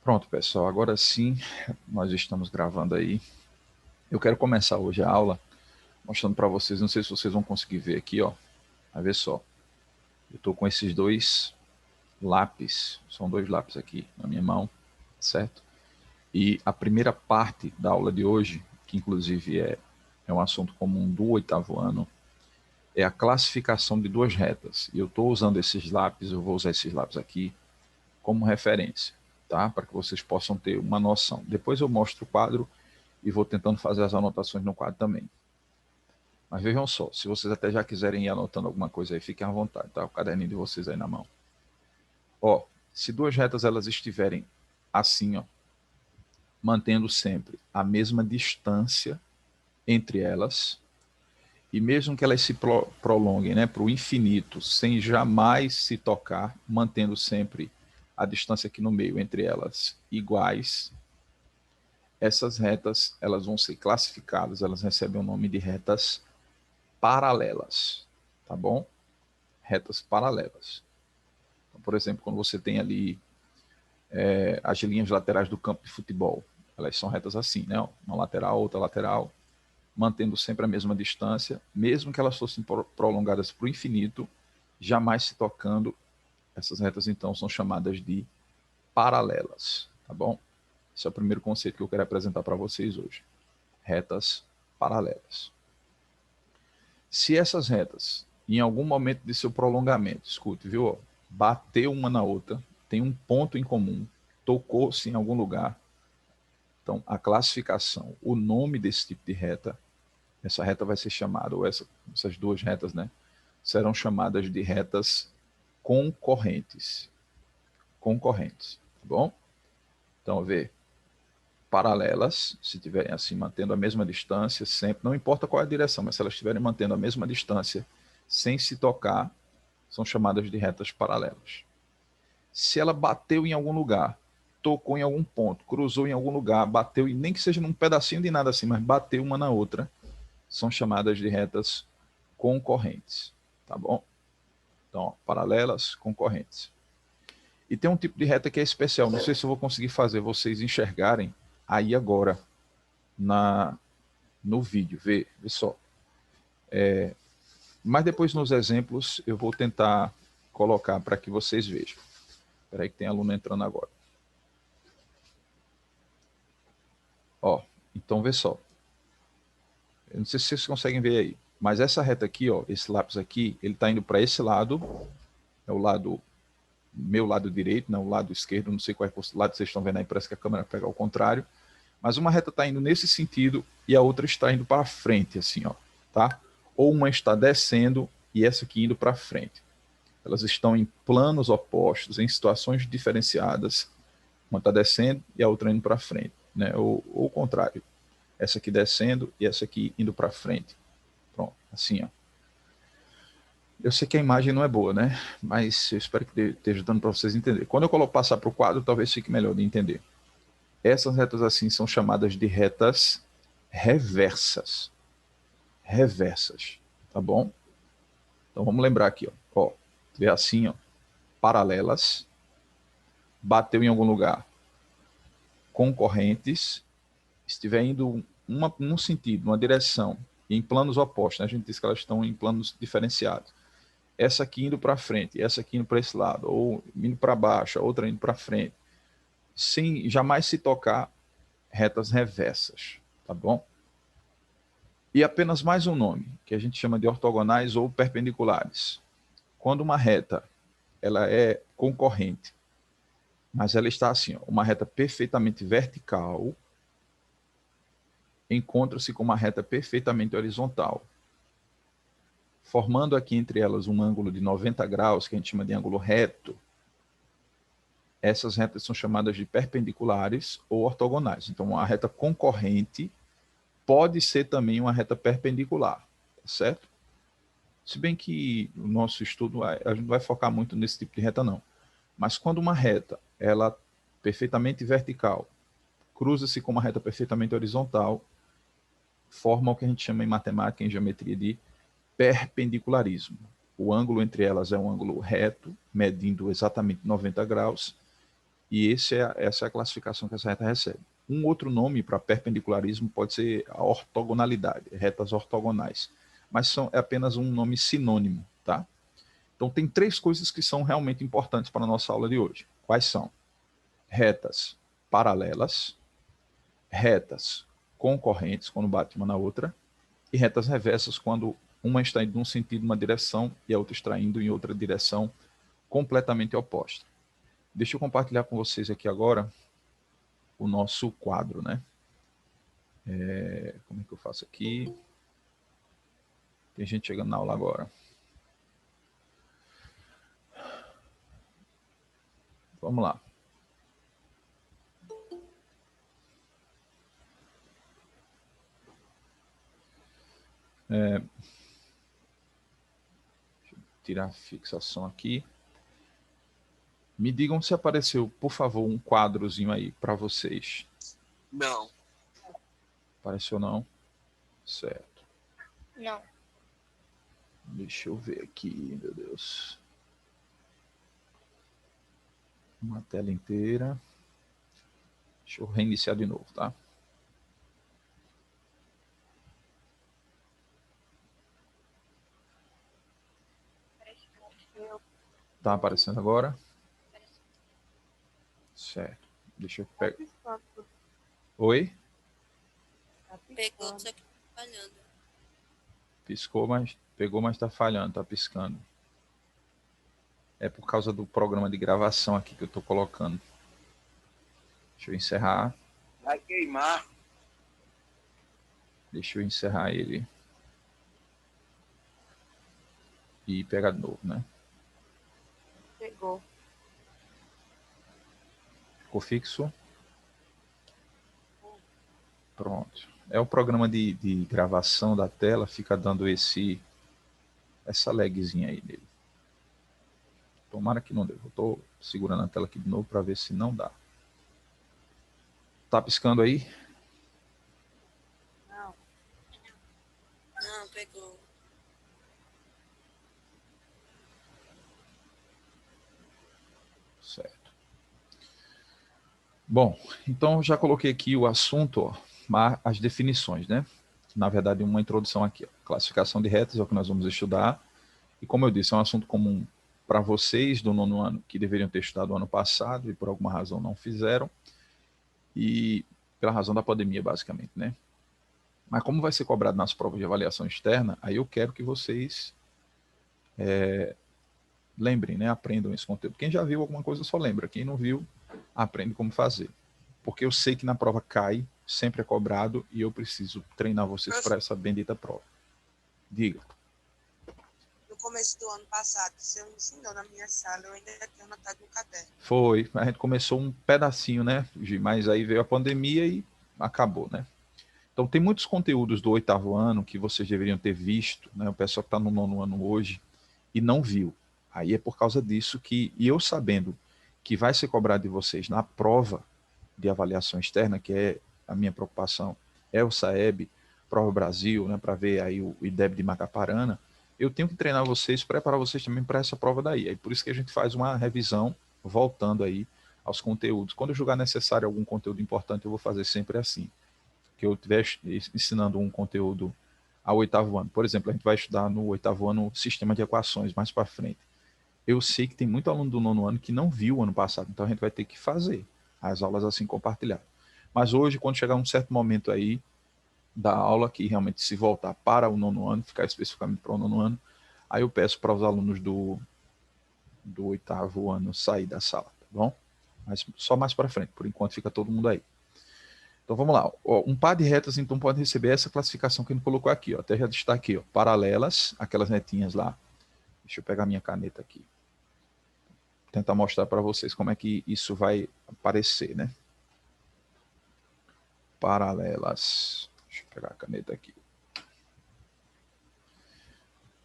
Pronto, pessoal, agora sim nós estamos gravando aí. Eu quero começar hoje a aula mostrando para vocês, não sei se vocês vão conseguir ver aqui, ó. Vai ver só. Eu estou com esses dois lápis, são dois lápis aqui na minha mão, certo? E a primeira parte da aula de hoje, que inclusive é um assunto comum do oitavo ano, é a classificação de duas retas. E eu estou usando esses lápis, eu vou usar esses lápis aqui como referência, tá? Para que vocês possam ter uma noção. Depois eu mostro o quadro e vou tentando fazer as anotações no quadro também. Mas vejam só, se vocês até já quiserem ir anotando alguma coisa aí, fiquem à vontade, tá? O caderninho de vocês aí na mão. Ó, se duas retas elas estiverem assim, ó, mantendo sempre a mesma distância entre elas, e mesmo que elas se prolonguem, né, para o infinito, sem jamais se tocar, mantendo sempre a distância aqui no meio entre elas iguais, essas retas elas vão ser classificadas, elas recebem o nome de retas paralelas, tá bom? Retas paralelas. Então, por exemplo, quando você tem ali as linhas laterais do campo de futebol, elas são retas assim, né? Uma lateral, outra lateral, mantendo sempre a mesma distância, mesmo que elas fossem prolongadas para o infinito, jamais se tocando. Essas retas, então, são chamadas de paralelas, tá bom? Esse é o primeiro conceito que eu quero apresentar para vocês hoje. Retas paralelas. Se essas retas, em algum momento de seu prolongamento, escute, viu? Bateu uma na outra, tem um ponto em comum, tocou-se em algum lugar. Então, a classificação, o nome desse tipo de reta, essa reta vai ser chamada, ou essas duas retas, né? Serão chamadas de retas concorrentes. Concorrentes, tá bom? Então, vê, paralelas, se estiverem assim, mantendo a mesma distância, sempre, não importa qual é a direção, mas se elas estiverem mantendo a mesma distância, sem se tocar, são chamadas de retas paralelas. Se ela bateu em algum lugar, tocou em algum ponto, cruzou em algum lugar, bateu, e nem que seja num pedacinho de nada assim, mas bateu uma na outra, são chamadas de retas concorrentes, tá bom? Então, ó, paralelas, concorrentes. E tem um tipo de reta que é especial, não sei se eu vou conseguir fazer vocês enxergarem aí agora na no vídeo, vê só. Mas depois nos exemplos eu vou tentar colocar para que vocês vejam. Espera aí que tem aluno entrando agora. Ó, então vê só. Eu não sei se vocês conseguem ver aí, mas essa reta aqui, ó, esse lápis aqui, ele está indo para esse lado, é o lado, meu lado direito, não, o lado esquerdo, não sei qual é o lado que vocês estão vendo aí, parece que a câmera pega ao contrário, mas uma reta está indo nesse sentido e a outra está indo para frente, assim, ó, tá? Ou uma está descendo e essa aqui indo para frente. Elas estão em planos opostos, em situações diferenciadas. Uma está descendo e a outra indo para frente, né? Ou o contrário. Essa aqui descendo e essa aqui indo para frente. Pronto, assim, ó. Eu sei que a imagem não é boa, né? Mas eu espero que esteja dando para vocês entenderem. Quando eu passar para o quadro, talvez fique melhor de entender. Essas retas assim são chamadas de retas reversas. Reversas, tá bom? Então vamos lembrar aqui, ó. Vê assim, ó. Paralelas, bateu em algum lugar, concorrentes, estiver indo num sentido, numa direção, em planos opostos, né? A gente diz que elas estão em planos diferenciados. Essa aqui indo para frente, essa aqui indo para esse lado, ou indo para baixo, a outra indo para frente, sem jamais se tocar, retas reversas, tá bom? E apenas mais um nome, que a gente chama de ortogonais ou perpendiculares. Quando uma reta ela é concorrente, mas ela está assim, ó, uma reta perfeitamente vertical, encontra-se com uma reta perfeitamente horizontal, formando aqui entre elas um ângulo de 90 graus, que a gente chama de ângulo reto. Essas retas são chamadas de perpendiculares ou ortogonais. Então, a reta concorrente pode ser também uma reta perpendicular, tá certo? Se bem que o nosso estudo, a gente não vai focar muito nesse tipo de reta, não. Mas quando uma reta, ela perfeitamente vertical, cruza-se com uma reta perfeitamente horizontal, forma o que a gente chama em matemática, em geometria, de perpendicularismo. O ângulo entre elas é um ângulo reto, medindo exatamente 90 graus, E essa é a classificação que essa reta recebe. Um outro nome para perpendicularismo pode ser a ortogonalidade, retas ortogonais. Mas é apenas um nome sinônimo, tá? Então tem 3 coisas que são realmente importantes para a nossa aula de hoje. Quais são? Retas paralelas, retas concorrentes, quando bate uma na outra, e retas reversas, quando uma está indo em um sentido, uma direção, e a outra está indo em outra direção completamente oposta. Deixa eu compartilhar com vocês aqui agora o nosso quadro, né? Como é que eu faço aqui? Tem gente chegando na aula agora. Vamos lá. Deixa eu tirar a fixação aqui. Me digam se apareceu, por favor, um quadrozinho aí para vocês. Não. Apareceu não? Certo. Não. Deixa eu ver aqui, meu Deus. Uma tela inteira. Deixa eu reiniciar de novo, tá? Tá aparecendo agora? Certo. Deixa eu pegar. Oi? Pegou, só que tá falhando. Piscou, mas pegou, mas tá falhando, tá piscando. É por causa do programa de gravação aqui que eu tô colocando. Deixa eu encerrar. Vai queimar. Deixa eu encerrar ele. E pegar de novo, né? Pegou. Ficou fixo? Pronto. É o programa de gravação da tela, fica dando essa lagzinha aí dele. Tomara que não dê. Eu tô segurando a tela aqui de novo para ver se não dá. Tá piscando aí? Não. Não, pegou. Certo. Bom, então já coloquei aqui o assunto, ó, as definições, né? Na verdade, uma introdução aqui. Ó. Classificação de retas é o que nós vamos estudar. E como eu disse, é um assunto comum para vocês do 9º ano, que deveriam ter estudado o ano passado e por alguma razão não fizeram. E pela razão da pandemia, basicamente, né? Mas como vai ser cobrado nas provas de avaliação externa, aí eu quero que vocês lembrem, né? Aprendam esse conteúdo. Quem já viu alguma coisa só lembra. Quem não viu, aprende como fazer. Porque eu sei que na prova cai, sempre é cobrado, e eu preciso treinar vocês para essa bendita prova. Diga. No começo do ano passado, você me ensinou na minha sala, eu ainda tenho anotado no caderno. Foi, a gente começou um pedacinho, né, Gi? Mas aí veio a pandemia e acabou, né? Então tem muitos conteúdos do 8º ano que vocês deveriam ter visto, né? O pessoal que está no 9º ano hoje e não viu. Aí é por causa disso que, e eu sabendo que vai ser cobrado de vocês na prova de avaliação externa, que é a minha preocupação, é o SAEB, Prova Brasil, né, para ver aí o IDEB de Macaparana, eu tenho que treinar vocês, preparar vocês também para essa prova daí. Aí por isso que a gente faz uma revisão, voltando aí aos conteúdos. Quando eu julgar necessário algum conteúdo importante, eu vou fazer sempre assim. Que eu estiver ensinando um conteúdo ao 8º ano. Por exemplo, a gente vai estudar no 8º ano sistema de equações mais para frente. Eu sei que tem muito aluno do 9º ano que não viu o ano passado, então a gente vai ter que fazer as aulas assim compartilhadas. Mas hoje, quando chegar um certo momento aí da aula, que realmente se voltar para o 9º ano, ficar especificamente para o 9º ano, aí eu peço para os alunos do 8º ano sair da sala, tá bom? Mas só mais para frente, por enquanto fica todo mundo aí. Então vamos lá, ó, um par de retas então pode receber essa classificação que a gente colocou aqui, ó, até já destaquei, ó, paralelas, aquelas netinhas lá. Deixa eu pegar minha caneta aqui. Tentar mostrar para vocês como é que isso vai aparecer, né? Paralelas. Deixa eu pegar a caneta aqui.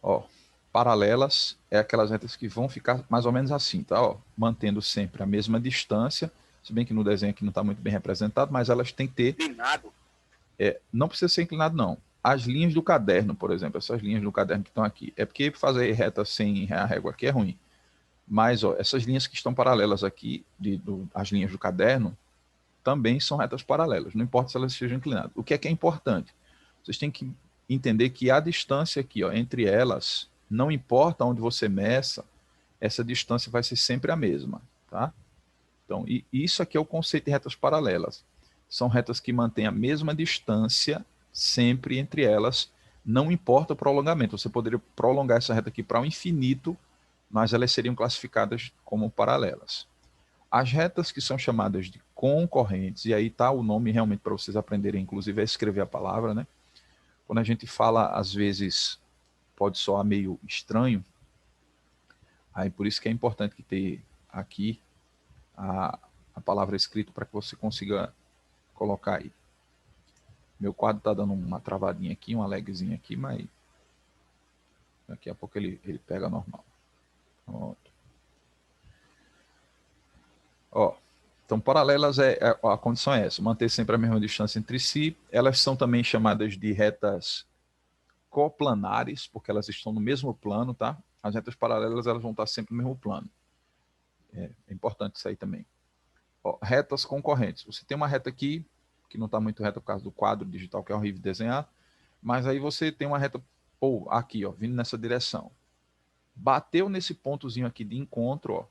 Ó, paralelas é aquelas retas que vão ficar mais ou menos assim, tá? Ó, mantendo sempre a mesma distância, se bem que no desenho aqui não está muito bem representado, mas elas têm que ter... Inclinado? Não precisa ser inclinado, não. As linhas do caderno, por exemplo, essas linhas do caderno que estão aqui, é porque fazer reta sem a régua aqui é ruim. Mas ó, essas linhas que estão paralelas aqui, as linhas do caderno, também são retas paralelas, não importa se elas sejam inclinadas. O que é importante? Vocês têm que entender que a distância aqui, ó, entre elas, não importa onde você meça, essa distância vai ser sempre a mesma, tá? Então, e isso aqui é o conceito de retas paralelas. São retas que mantêm a mesma distância sempre entre elas, não importa o prolongamento. Você poderia prolongar essa reta aqui para o infinito, mas elas seriam classificadas como paralelas. As retas que são chamadas de concorrentes, e aí está o nome realmente para vocês aprenderem, inclusive, a escrever a palavra, né? Quando a gente fala, às vezes, pode soar meio estranho, aí por isso que é importante que ter aqui a palavra escrita para que você consiga colocar aí. Meu quadro está dando uma travadinha aqui, uma lagzinha aqui, mas daqui a pouco ele pega normal. Pronto. Ó, então, paralelas, a condição é essa, manter sempre a mesma distância entre si. Elas são também chamadas de retas coplanares, porque elas estão no mesmo plano, tá? As retas paralelas, elas vão estar sempre no mesmo plano. É importante isso aí também. Ó, retas concorrentes. Você tem uma reta aqui, que não está muito reta por causa do quadro digital, que é horrível de desenhar, mas aí você tem uma reta, ou aqui, ó, vindo nessa direção. Bateu nesse pontozinho aqui de encontro, ó.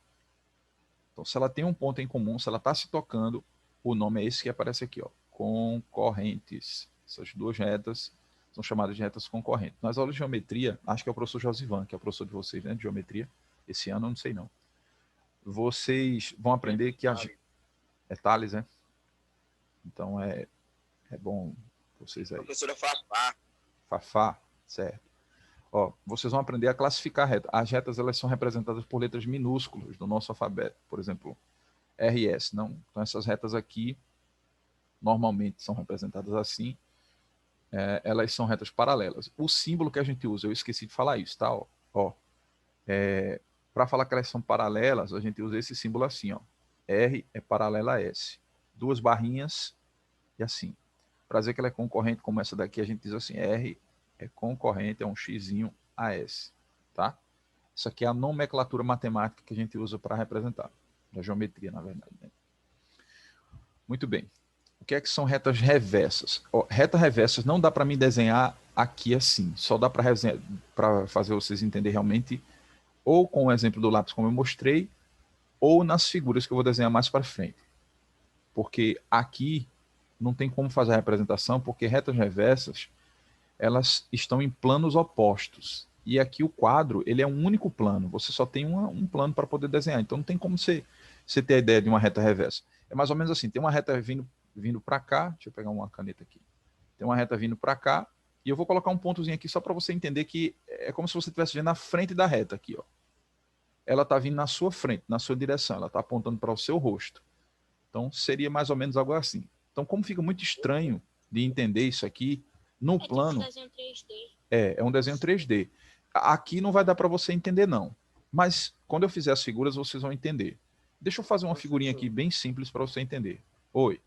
Então, se ela tem um ponto em comum, se ela está se tocando, o nome é esse que aparece aqui, ó, concorrentes. Essas duas retas são chamadas de retas concorrentes. Nas aulas de geometria, acho que é o professor Josivan, que é o professor de vocês, né, de geometria. Esse ano, eu não sei não. Vocês vão aprender que as... É Thales, né? Então, é bom vocês aí. Professora Fafá. Fafá, certo. Ó, vocês vão aprender a classificar retas. As retas, elas são representadas por letras minúsculas do nosso alfabeto. Por exemplo, RS, não? Então, essas retas aqui, normalmente são representadas assim. Elas são retas paralelas. O símbolo que a gente usa, eu esqueci de falar isso, tá? Para falar que elas são paralelas, a gente usa esse símbolo assim, ó. R é paralela a S. Duas barrinhas e assim. Para dizer que ela é concorrente, como essa daqui, a gente diz assim, R é concorrente, é um xzinho a S, tá? Isso aqui é a nomenclatura matemática que a gente usa para representar, da geometria, na verdade, né? Muito bem. O que é que são retas reversas? Retas reversas não dá para mim desenhar aqui assim, só dá para fazer vocês entenderem realmente, ou com o exemplo do lápis, como eu mostrei, ou nas figuras que eu vou desenhar mais para frente. Porque aqui não tem como fazer a representação, porque retas reversas, elas estão em planos opostos. E aqui o quadro, ele é um único plano. Você só tem um plano para poder desenhar. Então não tem como você ter a ideia de uma reta reversa. É mais ou menos assim, tem uma reta vindo para cá. Deixa eu pegar uma caneta aqui. Tem uma reta vindo para cá. E eu vou colocar um pontozinho aqui só para você entender que é como se você estivesse vendo na frente da reta aqui, ó. Ela está vindo na sua frente, na sua direção. Ela está apontando para o seu rosto. Então seria mais ou menos algo assim. Então, como fica muito estranho de entender isso aqui, no plano... Tipo um desenho 3D. É um desenho 3D. Aqui não vai dar para você entender, não. Mas, quando eu fizer as figuras, vocês vão entender. Deixa eu fazer uma figurinha aqui bem simples para você entender. Oi.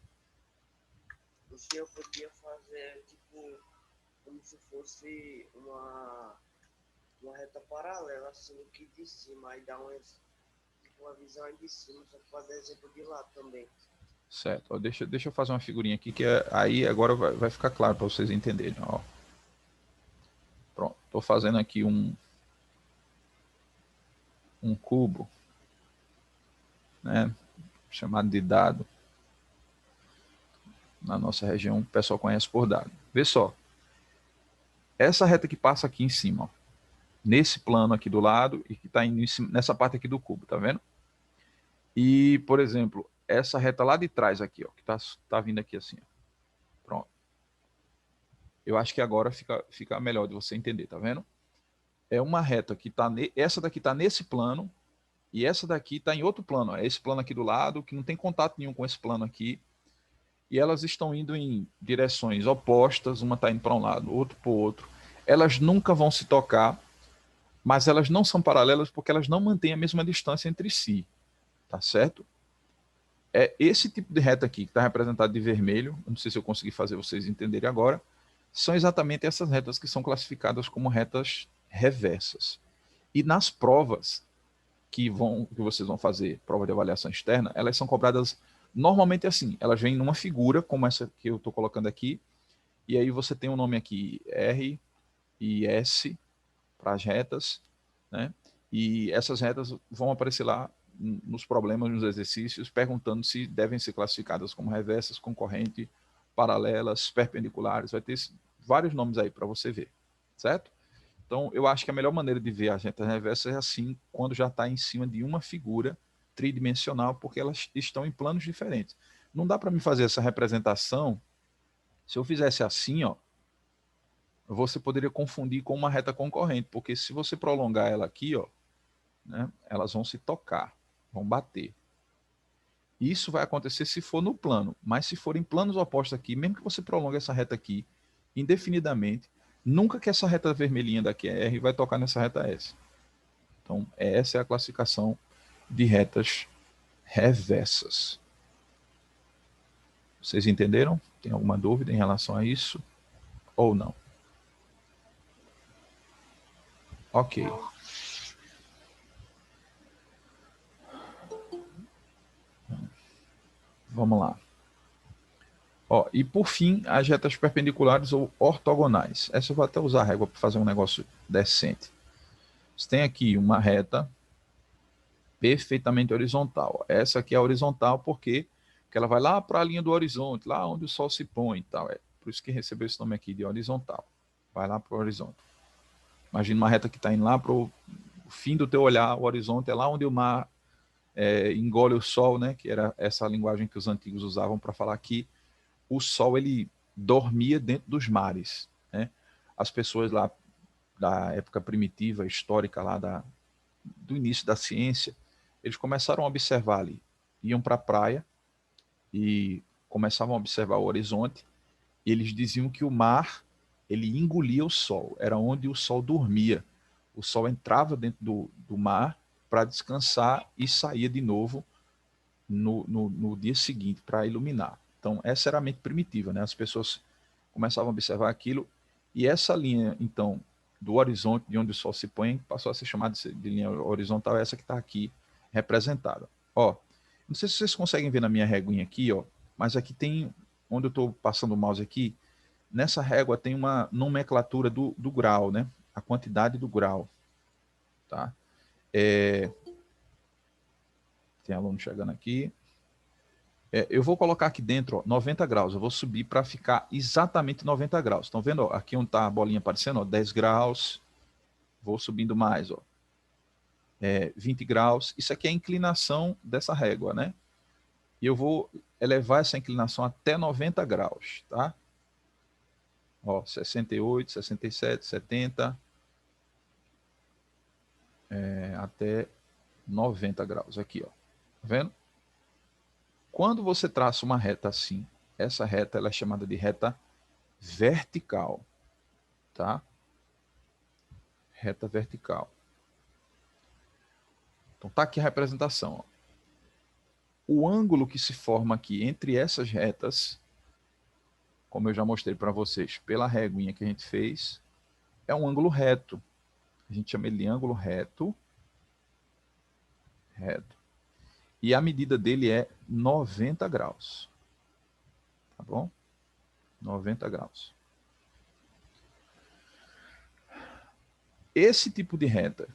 O senhor podia fazer, tipo, como se fosse uma reta paralela, assim, aqui de cima, aí dá uma visão aí de cima, só que fazer exemplo de lá também. Certo. Ó, deixa eu fazer uma figurinha aqui, que aí agora vai ficar claro para vocês entenderem. Ó. Pronto. Estou fazendo aqui um cubo, né, chamado de dado. Na nossa região, o pessoal conhece por dado. Vê só. Essa reta que passa aqui em cima, ó, nesse plano aqui do lado, e que está nessa parte aqui do cubo, tá vendo? E, por exemplo, essa reta lá de trás aqui, ó, que tá vindo aqui assim, ó. Pronto. Eu acho que agora fica melhor de você entender, tá vendo? É uma reta que tá essa daqui tá nesse plano e essa daqui tá em outro plano, ó. É esse plano aqui do lado que não tem contato nenhum com esse plano aqui. E elas estão indo em direções opostas, uma tá indo para um lado, outro para o outro. Elas nunca vão se tocar, mas elas não são paralelas porque elas não mantêm a mesma distância entre si, tá certo? É esse tipo de reta aqui, que está representado de vermelho, não sei se eu consegui fazer vocês entenderem agora, são exatamente essas retas que são classificadas como retas reversas. E nas provas, que vocês vão fazer prova de avaliação externa, elas são cobradas normalmente assim. Elas vêm numa figura, como essa que eu estou colocando aqui, e aí você tem um nome aqui, R e S, para as retas, né? E essas retas vão aparecer lá nos problemas, nos exercícios, perguntando se devem ser classificadas como reversas, concorrente, paralelas, perpendiculares. Vai ter vários nomes aí para você ver, certo? Então, eu acho que a melhor maneira de ver as retas reversas é assim, quando já está em cima de uma figura tridimensional, porque elas estão em planos diferentes. Não dá para me fazer essa representação. Se eu fizesse assim, ó, você poderia confundir com uma reta concorrente, porque se você prolongar ela aqui, ó, né, elas vão se tocar, vão bater. Isso vai acontecer se for no plano, mas se for em planos opostos aqui, mesmo que você prolongue essa reta aqui indefinidamente, nunca que essa reta vermelhinha daqui é R vai tocar nessa reta S. Então, essa é a classificação de retas reversas. Vocês entenderam? Tem alguma dúvida em relação a isso? Ou não? Ok. Vamos lá. Ó, e por fim, as retas perpendiculares ou ortogonais. Essa eu vou até usar a régua para fazer um negócio decente. Você tem aqui uma reta perfeitamente horizontal. Essa aqui é horizontal porque ela vai lá para a linha do horizonte, lá onde o sol se põe e tal. É por isso que recebeu esse nome aqui de horizontal. Vai lá para o horizonte. Imagina uma reta que está indo lá para o fim do teu olhar, o horizonte é lá onde o mar engole o sol, né? Que era essa linguagem que os antigos usavam para falar que o sol ele dormia dentro dos mares, né? As pessoas lá da época primitiva, histórica lá do início da ciência, eles começaram a observar ali, iam para a praia e começavam a observar o horizonte, e eles diziam que o mar ele engolia o sol, era onde o sol dormia. O sol entrava dentro do mar para descansar e saía de novo no dia seguinte para iluminar. Então, essa era a mente primitiva, né? As pessoas começavam a observar aquilo, e essa linha, então, do horizonte, de onde o sol se põe, passou a ser chamada de linha horizontal, essa que está aqui representada. Ó, não sei se vocês conseguem ver na minha réguinha aqui, ó, mas aqui tem, onde eu estou passando o mouse aqui, nessa régua tem uma nomenclatura do grau, né? A quantidade do grau, tá? Tem aluno chegando aqui. Eu vou colocar aqui dentro, ó, 90 graus. Eu vou subir para ficar exatamente 90 graus. Estão vendo? Ó, aqui onde está a bolinha aparecendo, ó, 10 graus. Vou subindo mais, ó. 20 graus. Isso aqui é a inclinação dessa régua, né? E eu vou elevar essa inclinação até 90 graus, tá? Ó, 68, 67, 70, até 90 graus aqui, ó. Tá vendo? Quando você traça uma reta assim, essa reta ela é chamada de reta vertical, tá? Reta vertical. Então tá aqui a representação, ó. O ângulo que se forma aqui entre essas retas, como eu já mostrei para vocês, pela reguinha que a gente fez, é um ângulo reto. A gente chama ele de ângulo reto. Reto. E a medida dele é 90 graus. Tá bom? 90 graus. Esse tipo de reta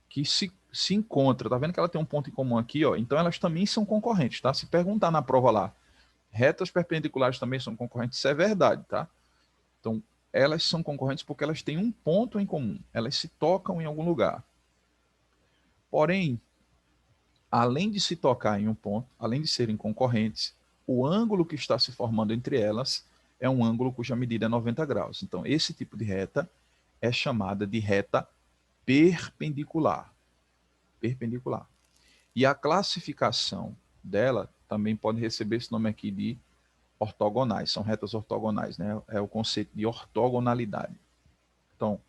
que se encontra, tá vendo que ela tem um ponto em comum aqui, ó? Então elas também são concorrentes, tá? Se perguntar na prova lá, retas perpendiculares também são concorrentes, isso é verdade, tá? Então, elas são concorrentes porque elas têm um ponto em comum, elas se tocam em algum lugar. Porém, além de se tocar em um ponto, além de serem concorrentes, o ângulo que está se formando entre elas é um ângulo cuja medida é 90 graus. Então, esse tipo de reta é chamada de reta perpendicular. Perpendicular. E a classificação dela também pode receber esse nome aqui de ortogonais, são retas ortogonais, né? É o conceito de ortogonalidade. Então,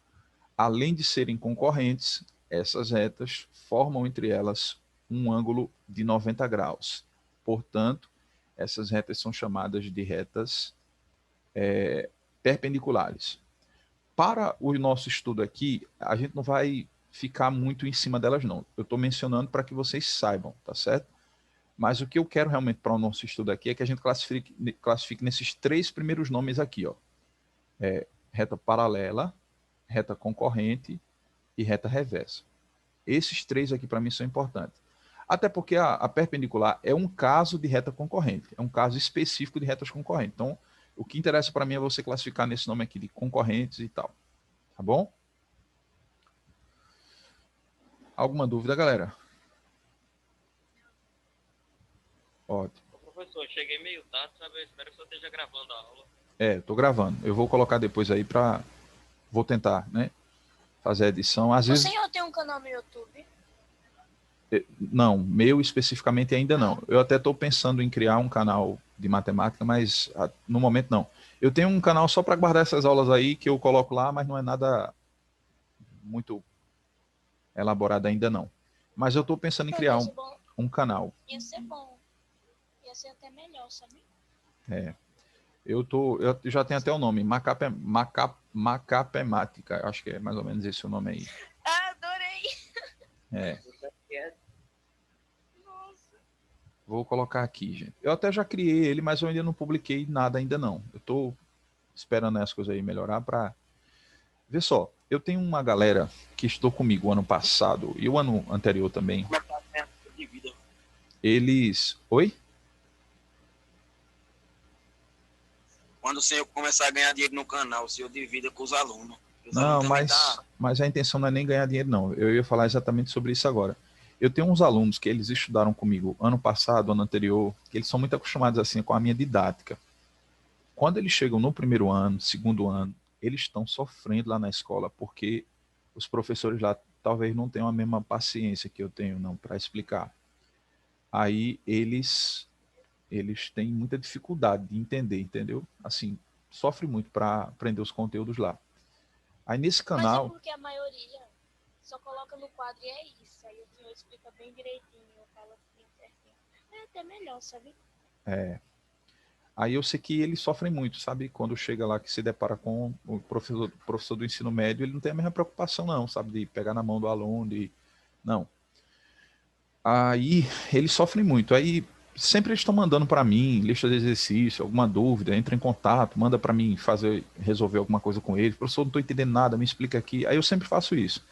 além de serem concorrentes, essas retas formam entre elas um ângulo de 90 graus. Portanto, essas retas são chamadas de retas perpendiculares. Para o nosso estudo aqui, a gente não vai ficar muito em cima delas, não. Eu estou mencionando para que vocês saibam, tá certo? Mas o que eu quero realmente para o nosso estudo aqui é que a gente classifique nesses 3 primeiros nomes aqui, ó. Reta paralela, reta concorrente e reta reversa. Esses 3 aqui para mim são importantes. Até porque a perpendicular é um caso de reta concorrente, é um caso específico de retas concorrentes. Então, o que interessa para mim é você classificar nesse nome aqui de concorrentes e tal. Tá bom? Alguma dúvida, galera? Ótimo. Professor, cheguei meio tarde, sabe? Eu espero que você esteja gravando a aula. Tô gravando. Eu vou colocar depois aí para... Vou tentar, né? Fazer a edição. Às O vezes... senhor tem um canal no YouTube? Não, meu especificamente ainda não. Eu até estou pensando em criar um canal de matemática, mas no momento não. Eu tenho um canal só para guardar essas aulas aí que eu coloco lá, mas não é nada muito elaborado ainda não. Mas eu estou pensando em criar um canal. Ia ser bom. Ia ser até melhor, sabe? Eu já tenho até o nome, Macapemática, acho que é mais ou menos esse o nome aí. Ah, adorei! Nossa. Vou colocar aqui, gente. Eu até já criei ele, mas eu ainda não publiquei nada ainda não. Eu estou esperando as coisas aí melhorar para... Vê só, eu tenho uma galera que estudou comigo o ano passado e o ano anterior também. Como é que tá a de vida? Eles... Oi? Quando o senhor começar a ganhar dinheiro no canal, o senhor divida com os alunos. Os Não, alunos mas a intenção não é nem ganhar dinheiro, não. Eu ia falar exatamente sobre isso agora. Eu tenho uns alunos que eles estudaram comigo ano passado, ano anterior, que eles são muito acostumados assim com a minha didática. Quando eles chegam no primeiro ano, segundo ano, eles estão sofrendo lá na escola, porque os professores lá talvez não tenham a mesma paciência que eu tenho, não, para explicar. Aí eles têm muita dificuldade de entender, entendeu? Assim, sofre muito para aprender os conteúdos lá. Aí nesse canal... Mas é porque a maioria só coloca no quadro e é isso. Aí o senhor explica bem direitinho, fala assim, certinho. É até melhor, sabe? Aí eu sei que eles sofrem muito, sabe? Quando chega lá que se depara com o professor do ensino médio, ele não tem a mesma preocupação não, sabe? De pegar na mão do aluno, não. Aí eles sofrem muito. Aí sempre eles estão mandando para mim lista de exercício, alguma dúvida, entra em contato, manda para mim resolver alguma coisa com eles. Professor, não estou entendendo nada, me explica aqui. Aí eu sempre faço isso.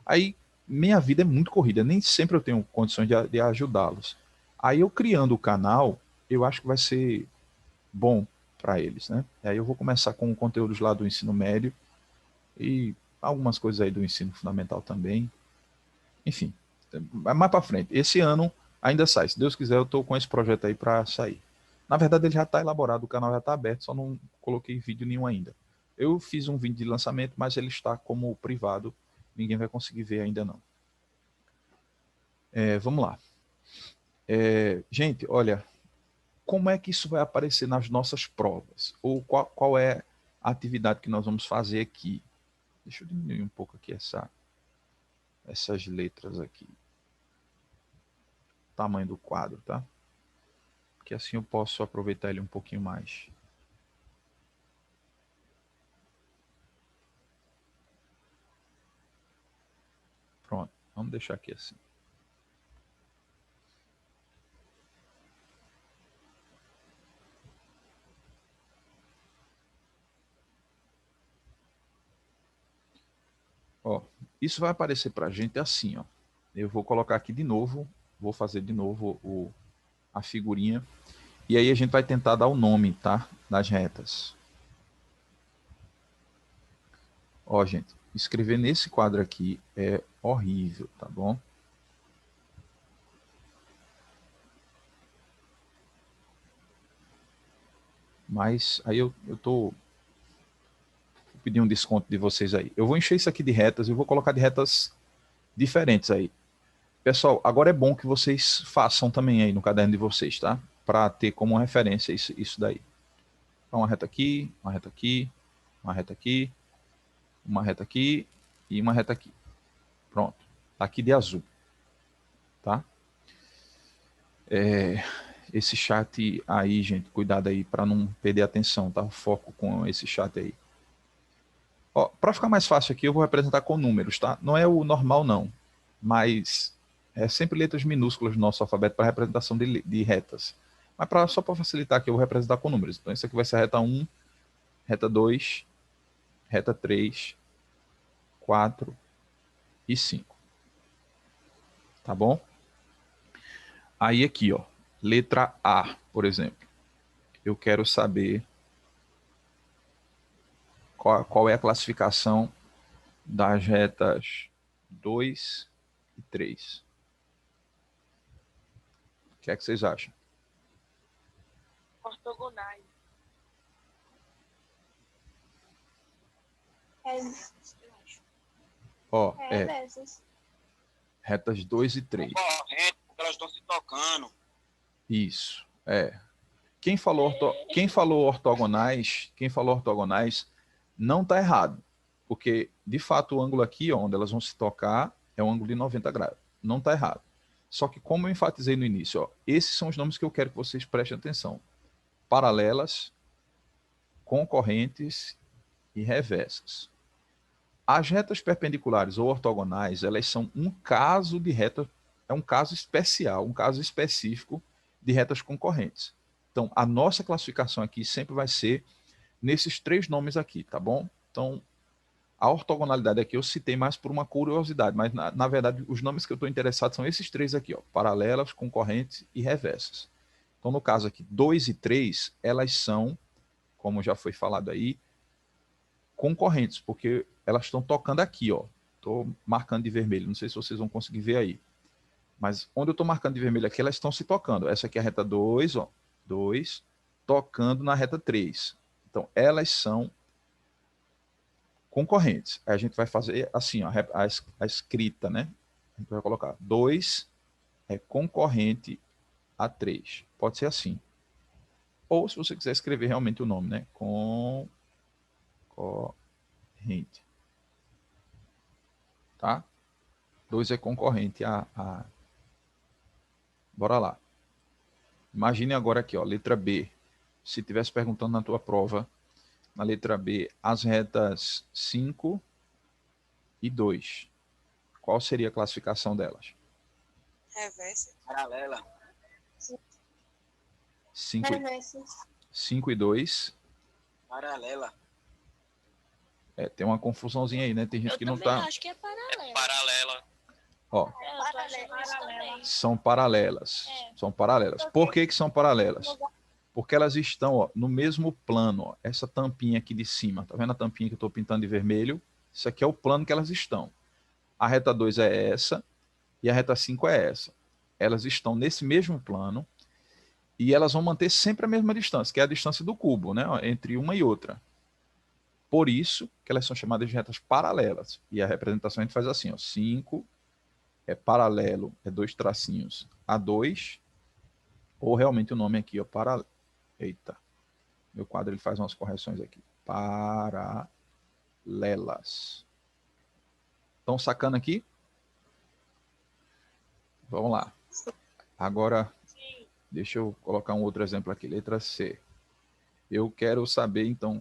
Aí minha vida é muito corrida, nem sempre eu tenho condições de ajudá-los. Aí eu criando o canal, eu acho que vai ser bom para eles, né? Aí eu vou começar com conteúdos lá do ensino médio e algumas coisas aí do ensino fundamental também. Enfim, mais para frente. Esse ano ainda sai. Se Deus quiser, eu estou com esse projeto aí para sair. Na verdade, ele já está elaborado, o canal já está aberto, só não coloquei vídeo nenhum ainda. Eu fiz um vídeo de lançamento, mas ele está como privado. Ninguém vai conseguir ver ainda não. Vamos lá. Gente, olha, como é que isso vai aparecer nas nossas provas? Ou qual é a atividade que nós vamos fazer aqui? Deixa eu diminuir um pouco aqui essas letras aqui. Tamanho do quadro, tá? Porque assim eu posso aproveitar ele um pouquinho mais. Pronto, vamos deixar aqui assim. Ó, isso vai aparecer para a gente assim, ó. Eu vou colocar aqui de novo, vou fazer de novo a figurinha. E aí a gente vai tentar dar o nome, tá? Das retas. Ó, gente, escrever nesse quadro aqui é horrível, tá bom? Mas aí eu tô pedir um desconto de vocês aí. Eu vou encher isso aqui de retas, eu vou colocar de retas diferentes aí. Pessoal, agora é bom que vocês façam também aí no caderno de vocês, tá? Para ter como referência isso daí. Então, uma reta aqui, uma reta aqui, uma reta aqui, uma reta aqui e uma reta aqui. Pronto. Aqui de azul. Tá? Esse chat aí, gente, cuidado aí para não perder a atenção, tá? O foco com esse chat aí. Para ficar mais fácil aqui, eu vou representar com números, tá? Não é o normal, não. Mas é sempre letras minúsculas no nosso alfabeto para representação de retas. Mas só para facilitar aqui, eu vou representar com números. Então, isso aqui vai ser a reta 1, reta 2, reta 3, 4 e 5. Tá bom? Aí aqui, ó, letra A, por exemplo. Eu quero saber qual é a classificação das retas 2 e 3. O que é que vocês acham? Ortogonais. Ó, Reversas. retas 2 e 3. Correto, porque elas estão se tocando. Isso, Quem falou ortogonais, não está errado. Porque, de fato, o ângulo aqui, ó, onde elas vão se tocar, é um ângulo de 90 graus. Não está errado. Só que, como eu enfatizei no início, ó, esses são os nomes que eu quero que vocês prestem atenção. Paralelas, concorrentes e reversas. As retas perpendiculares ou ortogonais, elas são um caso de reta, é um caso especial, um caso específico de retas concorrentes. Então, a nossa classificação aqui sempre vai ser nesses 3 nomes aqui, tá bom? Então, a ortogonalidade aqui eu citei mais por uma curiosidade, mas na verdade os nomes que eu estou interessado são esses 3 aqui, ó, paralelas, concorrentes e reversas. Então, no caso aqui, 2 e 3, elas são, como já foi falado aí, concorrentes, porque elas estão tocando aqui, ó. Estou marcando de vermelho, não sei se vocês vão conseguir ver aí. Mas onde eu estou marcando de vermelho aqui, elas estão se tocando. Essa aqui é a reta 2, ó. 2, tocando na reta 3. Então, elas são concorrentes. Aí a gente vai fazer assim, ó, a escrita, né? A gente vai colocar 2 é concorrente a 3. Pode ser assim. Ou se você quiser escrever realmente o nome, né? Concorrente. Tá? 2 é concorrente a... Bora lá. Imagine agora aqui, ó, letra B. Se estivesse perguntando na tua prova, na letra B, as retas 5 e 2. Qual seria a classificação delas? Reversa. Paralela. 5 e 2. Paralela. Tem uma confusãozinha aí, né? Tem gente Eu que não também tá... acho que é paralela. Paralela. Ó, Eu tô achando isso também. são paralelas. É. São paralelas. Por que são paralelas? Porque elas estão, ó, no mesmo plano. Ó. Essa tampinha aqui de cima, tá vendo a tampinha que eu estou pintando de vermelho? Isso aqui é o plano que elas estão. A reta 2 é essa e a reta 5 é essa. Elas estão nesse mesmo plano e elas vão manter sempre a mesma distância, que é a distância do cubo, né, ó, entre uma e outra. Por isso que elas são chamadas de retas paralelas. E a representação a gente faz assim, ó, 5 é paralelo, é 2 tracinhos a 2, ou realmente o nome aqui, ó, Eita, meu quadro ele faz umas correções aqui. Paralelas. Estão sacando aqui? Vamos lá. Agora, deixa eu colocar um outro exemplo aqui. Letra C. Eu quero saber, então,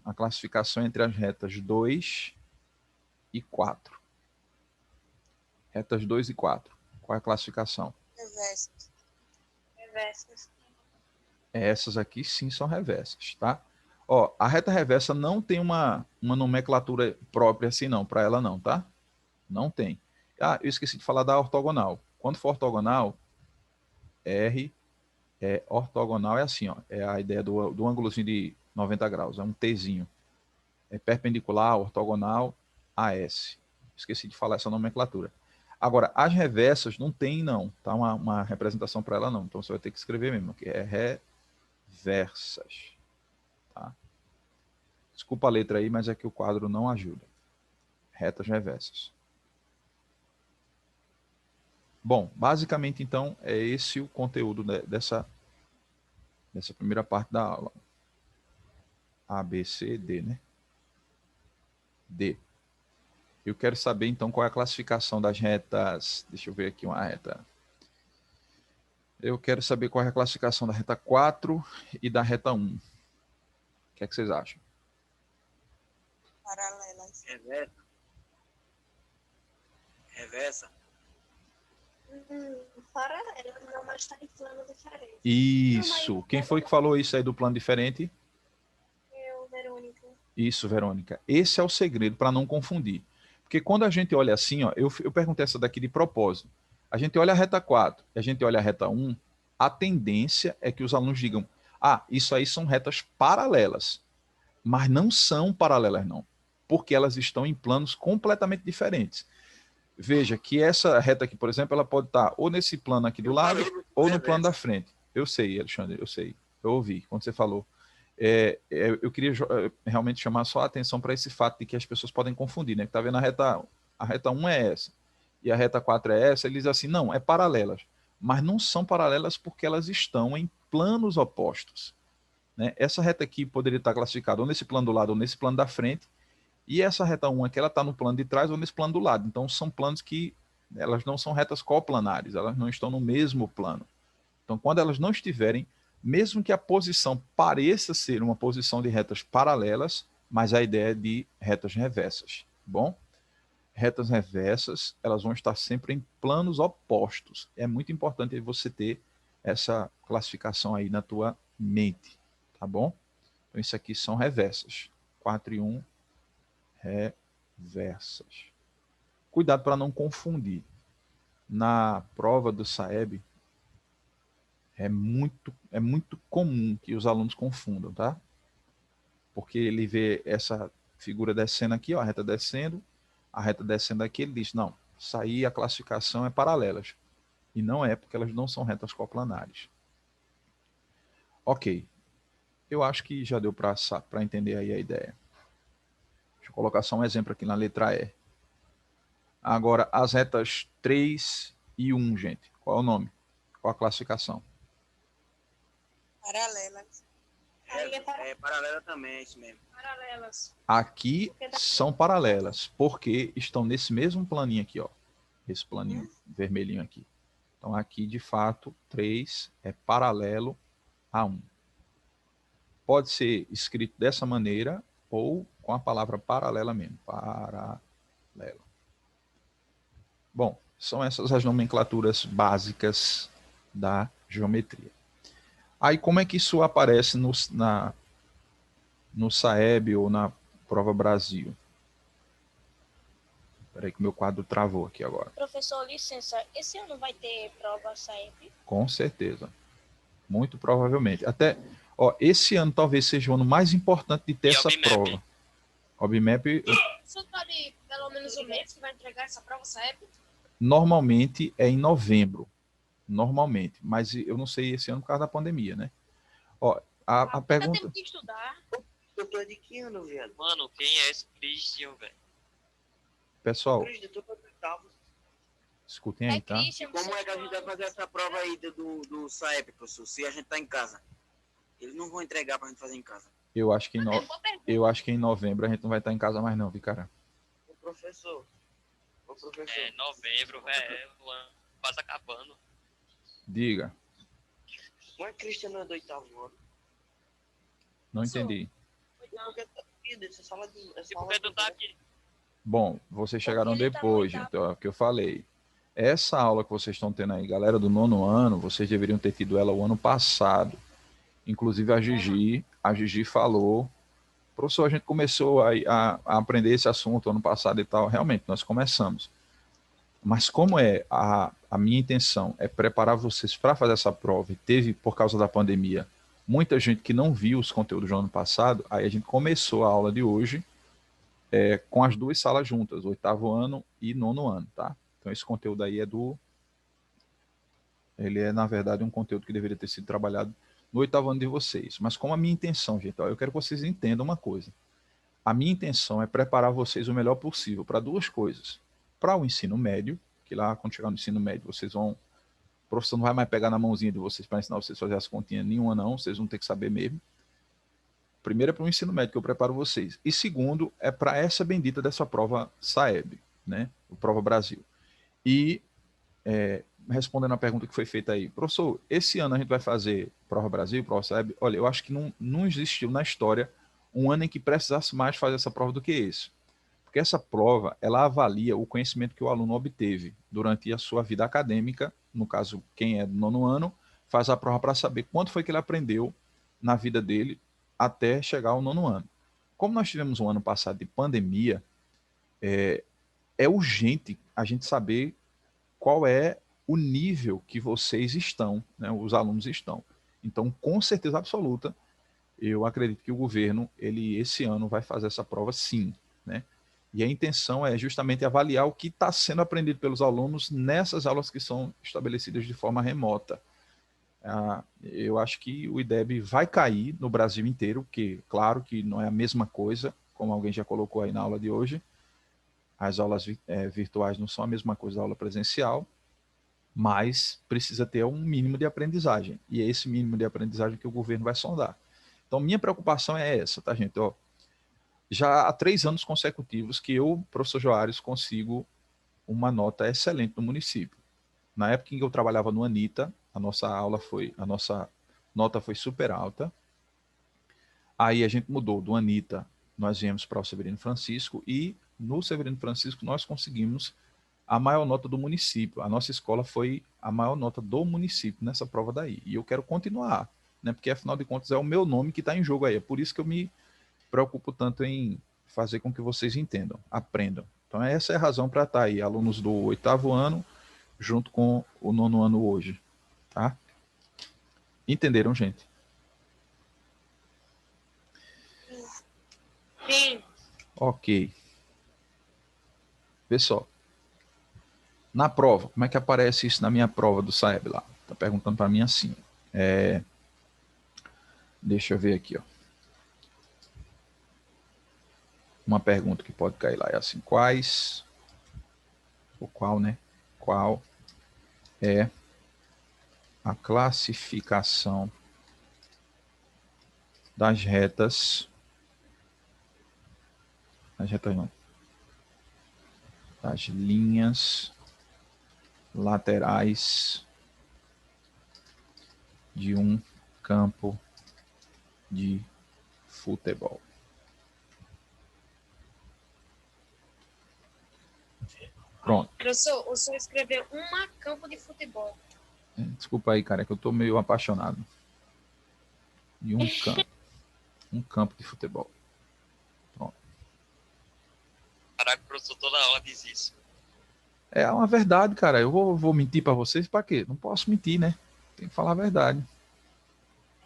a classificação entre as retas 2 e 4. Retas 2 e 4. Qual é a classificação? Reversas. Reversas. Essas aqui sim são reversas, tá? Ó, a reta reversa não tem uma nomenclatura própria assim não, para ela não, tá? Não tem. Ah, eu esqueci de falar da ortogonal. Quando for ortogonal, R é ortogonal, é assim, ó. É a ideia do ângulozinho de 90 graus, é um Tzinho. É perpendicular, ortogonal, AS. Esqueci de falar essa nomenclatura. Agora, as reversas não tem não, tá? Uma representação para ela não. Então você vai ter que escrever mesmo, que é reversas. Tá? Desculpa a letra aí, mas é que o quadro não ajuda. Retas reversas. Bom, basicamente, então, é esse o conteúdo dessa primeira parte da aula. A, B, C, D, né? D. Eu quero saber, então, qual é a classificação das retas... Deixa eu ver aqui uma reta. Eu quero saber qual é a classificação da reta 4 e da reta 1. O que é que vocês acham? Paralelas. Reversa. Reversa. Paralela, não, mas está em plano diferente. Isso. Quem foi que falou isso aí do plano diferente? Eu, Verônica. Isso, Verônica. Esse é o segredo para não confundir. Porque quando a gente olha assim, ó, eu perguntei essa daqui de propósito. A gente olha a reta 4 e a gente olha a reta 1, a tendência é que os alunos digam: ah, isso aí são retas paralelas. Mas não são paralelas, não. Porque elas estão em planos completamente diferentes. Veja que essa reta aqui, por exemplo, ela pode estar ou nesse plano aqui do lado ou no plano da frente. Eu sei, Alexandre, eu sei. Eu ouvi quando você falou. Eu queria realmente chamar só a atenção para esse fato de que as pessoas podem confundir, né? Tá vendo a reta 1 é essa e a reta 4 é essa, eles dizem assim, não, é paralelas. Mas não são paralelas porque elas estão em planos opostos, né? Essa reta aqui poderia estar classificada ou nesse plano do lado ou nesse plano da frente, e essa reta 1 aqui, ela está no plano de trás ou nesse plano do lado. Então, são planos que elas não são retas coplanares, elas não estão no mesmo plano. Então, quando elas não estiverem, mesmo que a posição pareça ser uma posição de retas paralelas, mas a ideia é de retas reversas, bom? Retas reversas, elas vão estar sempre em planos opostos. É muito importante você ter essa classificação aí na tua mente, tá bom? Então, isso aqui são reversas. 4 e 1, reversas. Cuidado para não confundir. Na prova do SAEB, é muito comum que os alunos confundam, tá? Porque ele vê essa figura descendo aqui, ó, a reta descendo aqui, ele diz, não, isso aí a classificação é paralelas. E não é, porque elas não são retas coplanares. Ok. Eu acho que já deu para entender aí a ideia. Deixa eu colocar só um exemplo aqui na letra E. Agora, as retas 3 e 1, gente. Qual é o nome? Qual a classificação? Paralelas. É paralela também, é isso mesmo. Paralelas. Aqui são paralelas, porque estão nesse mesmo planinho aqui, ó. Esse planinho vermelhinho aqui. Então, aqui, de fato, 3 é paralelo a 1. Pode ser escrito dessa maneira ou com a palavra paralela mesmo. Paralela. Bom, são essas as nomenclaturas básicas da geometria. Aí, como é que isso aparece no SAEB ou na Prova Brasil? Espera aí que meu quadro travou aqui agora. Professor, licença, esse ano vai ter prova SAEB? Com certeza. Muito provavelmente. Até, ó, esse ano talvez seja o ano mais importante de ter E essa OBMAP? prova. OBMAP, Você sabe pelo menos o mês que vai entregar essa prova SAEB? normalmente é em novembro. Normalmente. Mas eu não sei esse ano por causa da pandemia, né? Ó, a pergunta... Tem que estudar. Eu tô de que ano, velho? Mano, quem é esse Christian, velho? Pessoal, Eu tô no oitavo. escutem aí, tá? Christian, Como é que a gente vai fazer essa prova aí do SAEP, professor? Se a gente tá em casa. Eles não vão entregar pra gente fazer em casa. Eu acho que em novembro a gente não vai estar em casa mais não, viu, cara? Ô, professor. É novembro, velho. O ano quase acabando. Diga. Não é Cristiano do oitavo ano. Não entendi. Porque tá aqui, dessa sala de... E por que tu tá aqui? Bom, vocês chegaram Ele tá depois, no gente, ó, que eu falei. Essa aula que vocês estão tendo aí, galera do 9º ano, vocês deveriam ter tido ela o ano passado. Inclusive a Gigi falou, professor, a gente começou a aprender esse assunto ano passado e tal. Realmente, nós começamos. Mas como a minha intenção é preparar vocês para fazer essa prova, e teve, por causa da pandemia, muita gente que não viu os conteúdos do ano passado, aí a gente começou a aula de hoje com as duas salas juntas, 8º ano e 9º ano, tá? Então esse conteúdo aí ele é, na verdade, um conteúdo que deveria ter sido trabalhado no 8º ano de vocês. Mas como a minha intenção, gente, ó, eu quero que vocês entendam uma coisa. A minha intenção é preparar vocês o melhor possível para duas coisas. Para o ensino médio, que lá, quando chegar no ensino médio, vocês vão... O professor não vai mais pegar na mãozinha de vocês para ensinar vocês a fazer as continhas nenhuma, não. Vocês vão ter que saber mesmo. Primeiro é para o ensino médio que eu preparo vocês. E segundo é para essa bendita dessa prova SAEB, né? O Prova Brasil. E respondendo a pergunta que foi feita aí, professor, esse ano a gente vai fazer Prova Brasil, Prova SAEB? Olha, eu acho que não existiu na história um ano em que precisasse mais fazer essa prova do que esse. Porque essa prova, ela avalia o conhecimento que o aluno obteve durante a sua vida acadêmica. No caso, quem é do 9º ano, faz a prova para saber quanto foi que ele aprendeu na vida dele até chegar ao 9º ano. Como nós tivemos um ano passado de pandemia, é urgente a gente saber qual é o nível que vocês estão, né, os alunos estão. Então, com certeza absoluta, eu acredito que o governo, ele esse ano vai fazer essa prova sim, né? E a intenção é justamente avaliar o que está sendo aprendido pelos alunos nessas aulas que são estabelecidas de forma remota. Eu acho que o IDEB vai cair no Brasil inteiro, porque, claro, que não é a mesma coisa, como alguém já colocou aí na aula de hoje. As aulas virtuais não são a mesma coisa da aula presencial, mas precisa ter um mínimo de aprendizagem. E é esse mínimo de aprendizagem que o governo vai sondar. Então, minha preocupação é essa, tá, gente? Ó, já há 3 anos consecutivos que eu, professor Joares, consigo uma nota excelente no município. Na época em que eu trabalhava no Anita, a nossa nota foi super alta. Aí a gente mudou do Anita, nós viemos para o Severino Francisco e no Severino Francisco nós conseguimos a maior nota do município. A nossa escola foi a maior nota do município nessa prova daí. E eu quero continuar, né? Porque afinal de contas é o meu nome que está em jogo aí. É por isso que eu me preocupo tanto em fazer com que vocês entendam, aprendam. Então essa é a razão para estar aí, alunos do 8º ano, junto com o 9º ano hoje, tá? Entenderam, gente? Sim. Ok. Pessoal, na prova, como é que aparece isso na minha prova do SAEB lá? Tá perguntando para mim assim. Deixa eu ver aqui, ó. Uma pergunta que pode cair lá é assim: qual, né? Qual é a classificação das retas não, das linhas laterais de um campo de futebol? Pronto. Professor, o senhor escreveu campo de futebol. Desculpa aí, cara, é que eu tô meio apaixonado. De um campo de futebol. Pronto. Caraca, o professor toda hora diz isso. É uma verdade, cara. Eu vou mentir para vocês para quê? Não posso mentir, né? Tem que falar a verdade.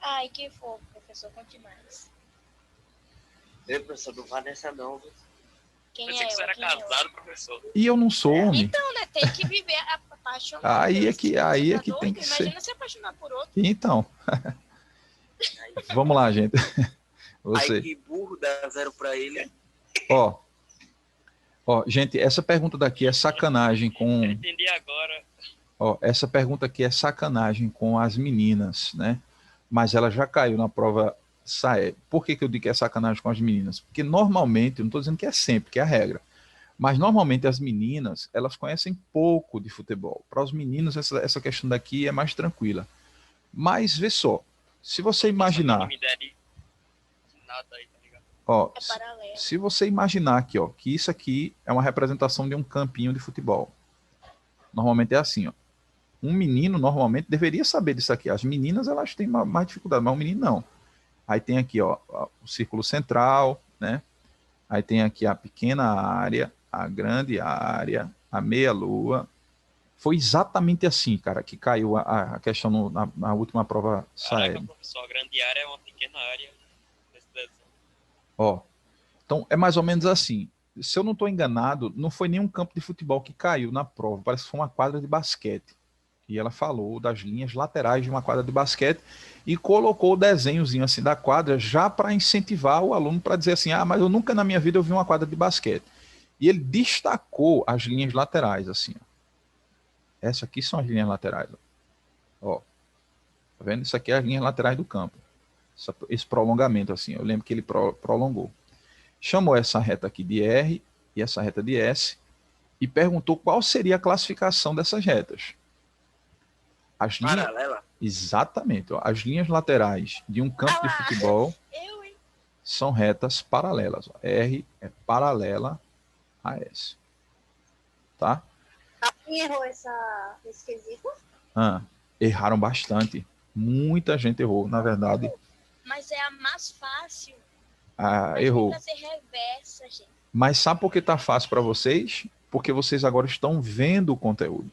Ai, que fofo, professor, conte mais. Ei, professor, não vá nessa não, viu? Quem Pensei que você era Quem é eu? casado, professor. E eu não sou homem. Então, né, tem que viver a paixão. Aí é que doido? tem que ser. Imagina se apaixonar por outro. Então, vamos lá, gente. Aí que burro, dá 0 para ele. Ó, gente, essa pergunta daqui é sacanagem com... Eu entendi agora. Ó, essa pergunta aqui é sacanagem com as meninas, né? Mas ela já caiu na prova SAEB. Por que eu digo que é sacanagem com as meninas? Porque normalmente, eu não estou dizendo que é sempre, que é a regra, mas normalmente as meninas, elas conhecem pouco de futebol. Para os meninos, essa questão daqui é mais tranquila. Mas, vê só, se você imaginar... Ó, se você imaginar aqui, ó, que isso aqui é uma representação de um campinho de futebol. Normalmente é assim, ó. Um menino, normalmente, deveria saber disso aqui. As meninas, elas têm mais dificuldade, mas o menino não. Aí tem aqui, ó, o círculo central, né? Aí tem aqui a pequena área, a grande área, a meia-lua. Foi exatamente assim, cara, que caiu a questão na última prova SAEB. Caraca, professor, a grande área é uma pequena área nesse desenho. Ó, então é mais ou menos assim. Se eu não estou enganado, não foi nenhum campo de futebol que caiu na prova, parece que foi uma quadra de basquete. E ela falou das linhas laterais de uma quadra de basquete e colocou o desenhozinho assim da quadra já para incentivar o aluno para dizer assim, mas eu nunca na minha vida eu vi uma quadra de basquete. E ele destacou as linhas laterais assim. Ó. Essa aqui são as linhas laterais. Ó. Tá vendo? Isso aqui é as linhas laterais do campo. Esse prolongamento assim, eu lembro que ele prolongou. Chamou essa reta aqui de R e essa reta de S e perguntou qual seria a classificação dessas retas. As linhas, paralela. Exatamente. Ó, as linhas laterais de um campo de futebol são retas paralelas. Ó. R é paralela a S. Tá? Quem errou esse quesito? Erraram bastante. Muita gente errou, na verdade. Mas é a mais fácil. Errou. Fazer reversa, gente. Mas sabe por que tá fácil para vocês? Porque vocês agora estão vendo o conteúdo.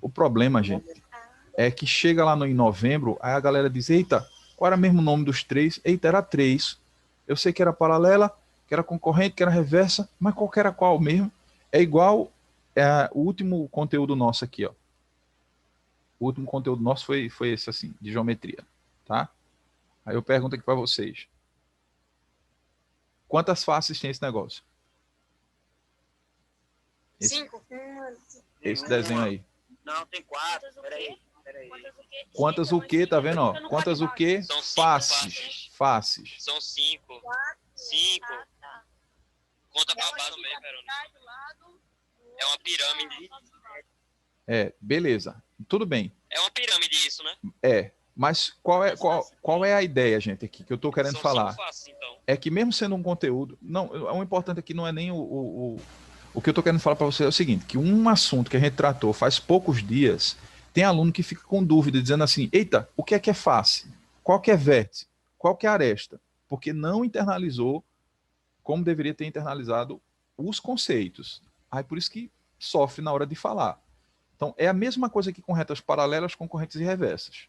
O problema, gente, é que chega lá em novembro, aí a galera diz, eita, qual era mesmo o nome dos três? Eita, era 3. Eu sei que era paralela, que era concorrente, que era reversa, mas qual que era qual mesmo? É igual o último conteúdo nosso aqui, ó. O último conteúdo nosso foi esse, assim, de geometria, tá? Aí eu pergunto aqui para vocês. Quantas faces tem esse negócio? 5. Esse desenho aí. Não, tem 4. Peraí. Quantas o quê? Tá vendo? Ó? Quantas o quê? São 5 Faces. Faces. São 5. 5. Tá. Conta babado no meio, Verônica. É uma pirâmide. Beleza. Tudo bem. É uma pirâmide isso, né? Mas qual é a ideia, gente, aqui, que eu tô querendo São falar? 5 faces, então. É que mesmo sendo um conteúdo... Não, o importante aqui não é nem o que eu tô querendo falar para você é o seguinte, que um assunto que a gente tratou faz poucos dias, tem aluno que fica com dúvida, dizendo assim, eita, o que é face? Qual que é vértice? Qual que é aresta? Porque não internalizou como deveria ter internalizado os conceitos. Aí por isso que sofre na hora de falar. Então, é a mesma coisa aqui com retas paralelas, concorrentes e reversas.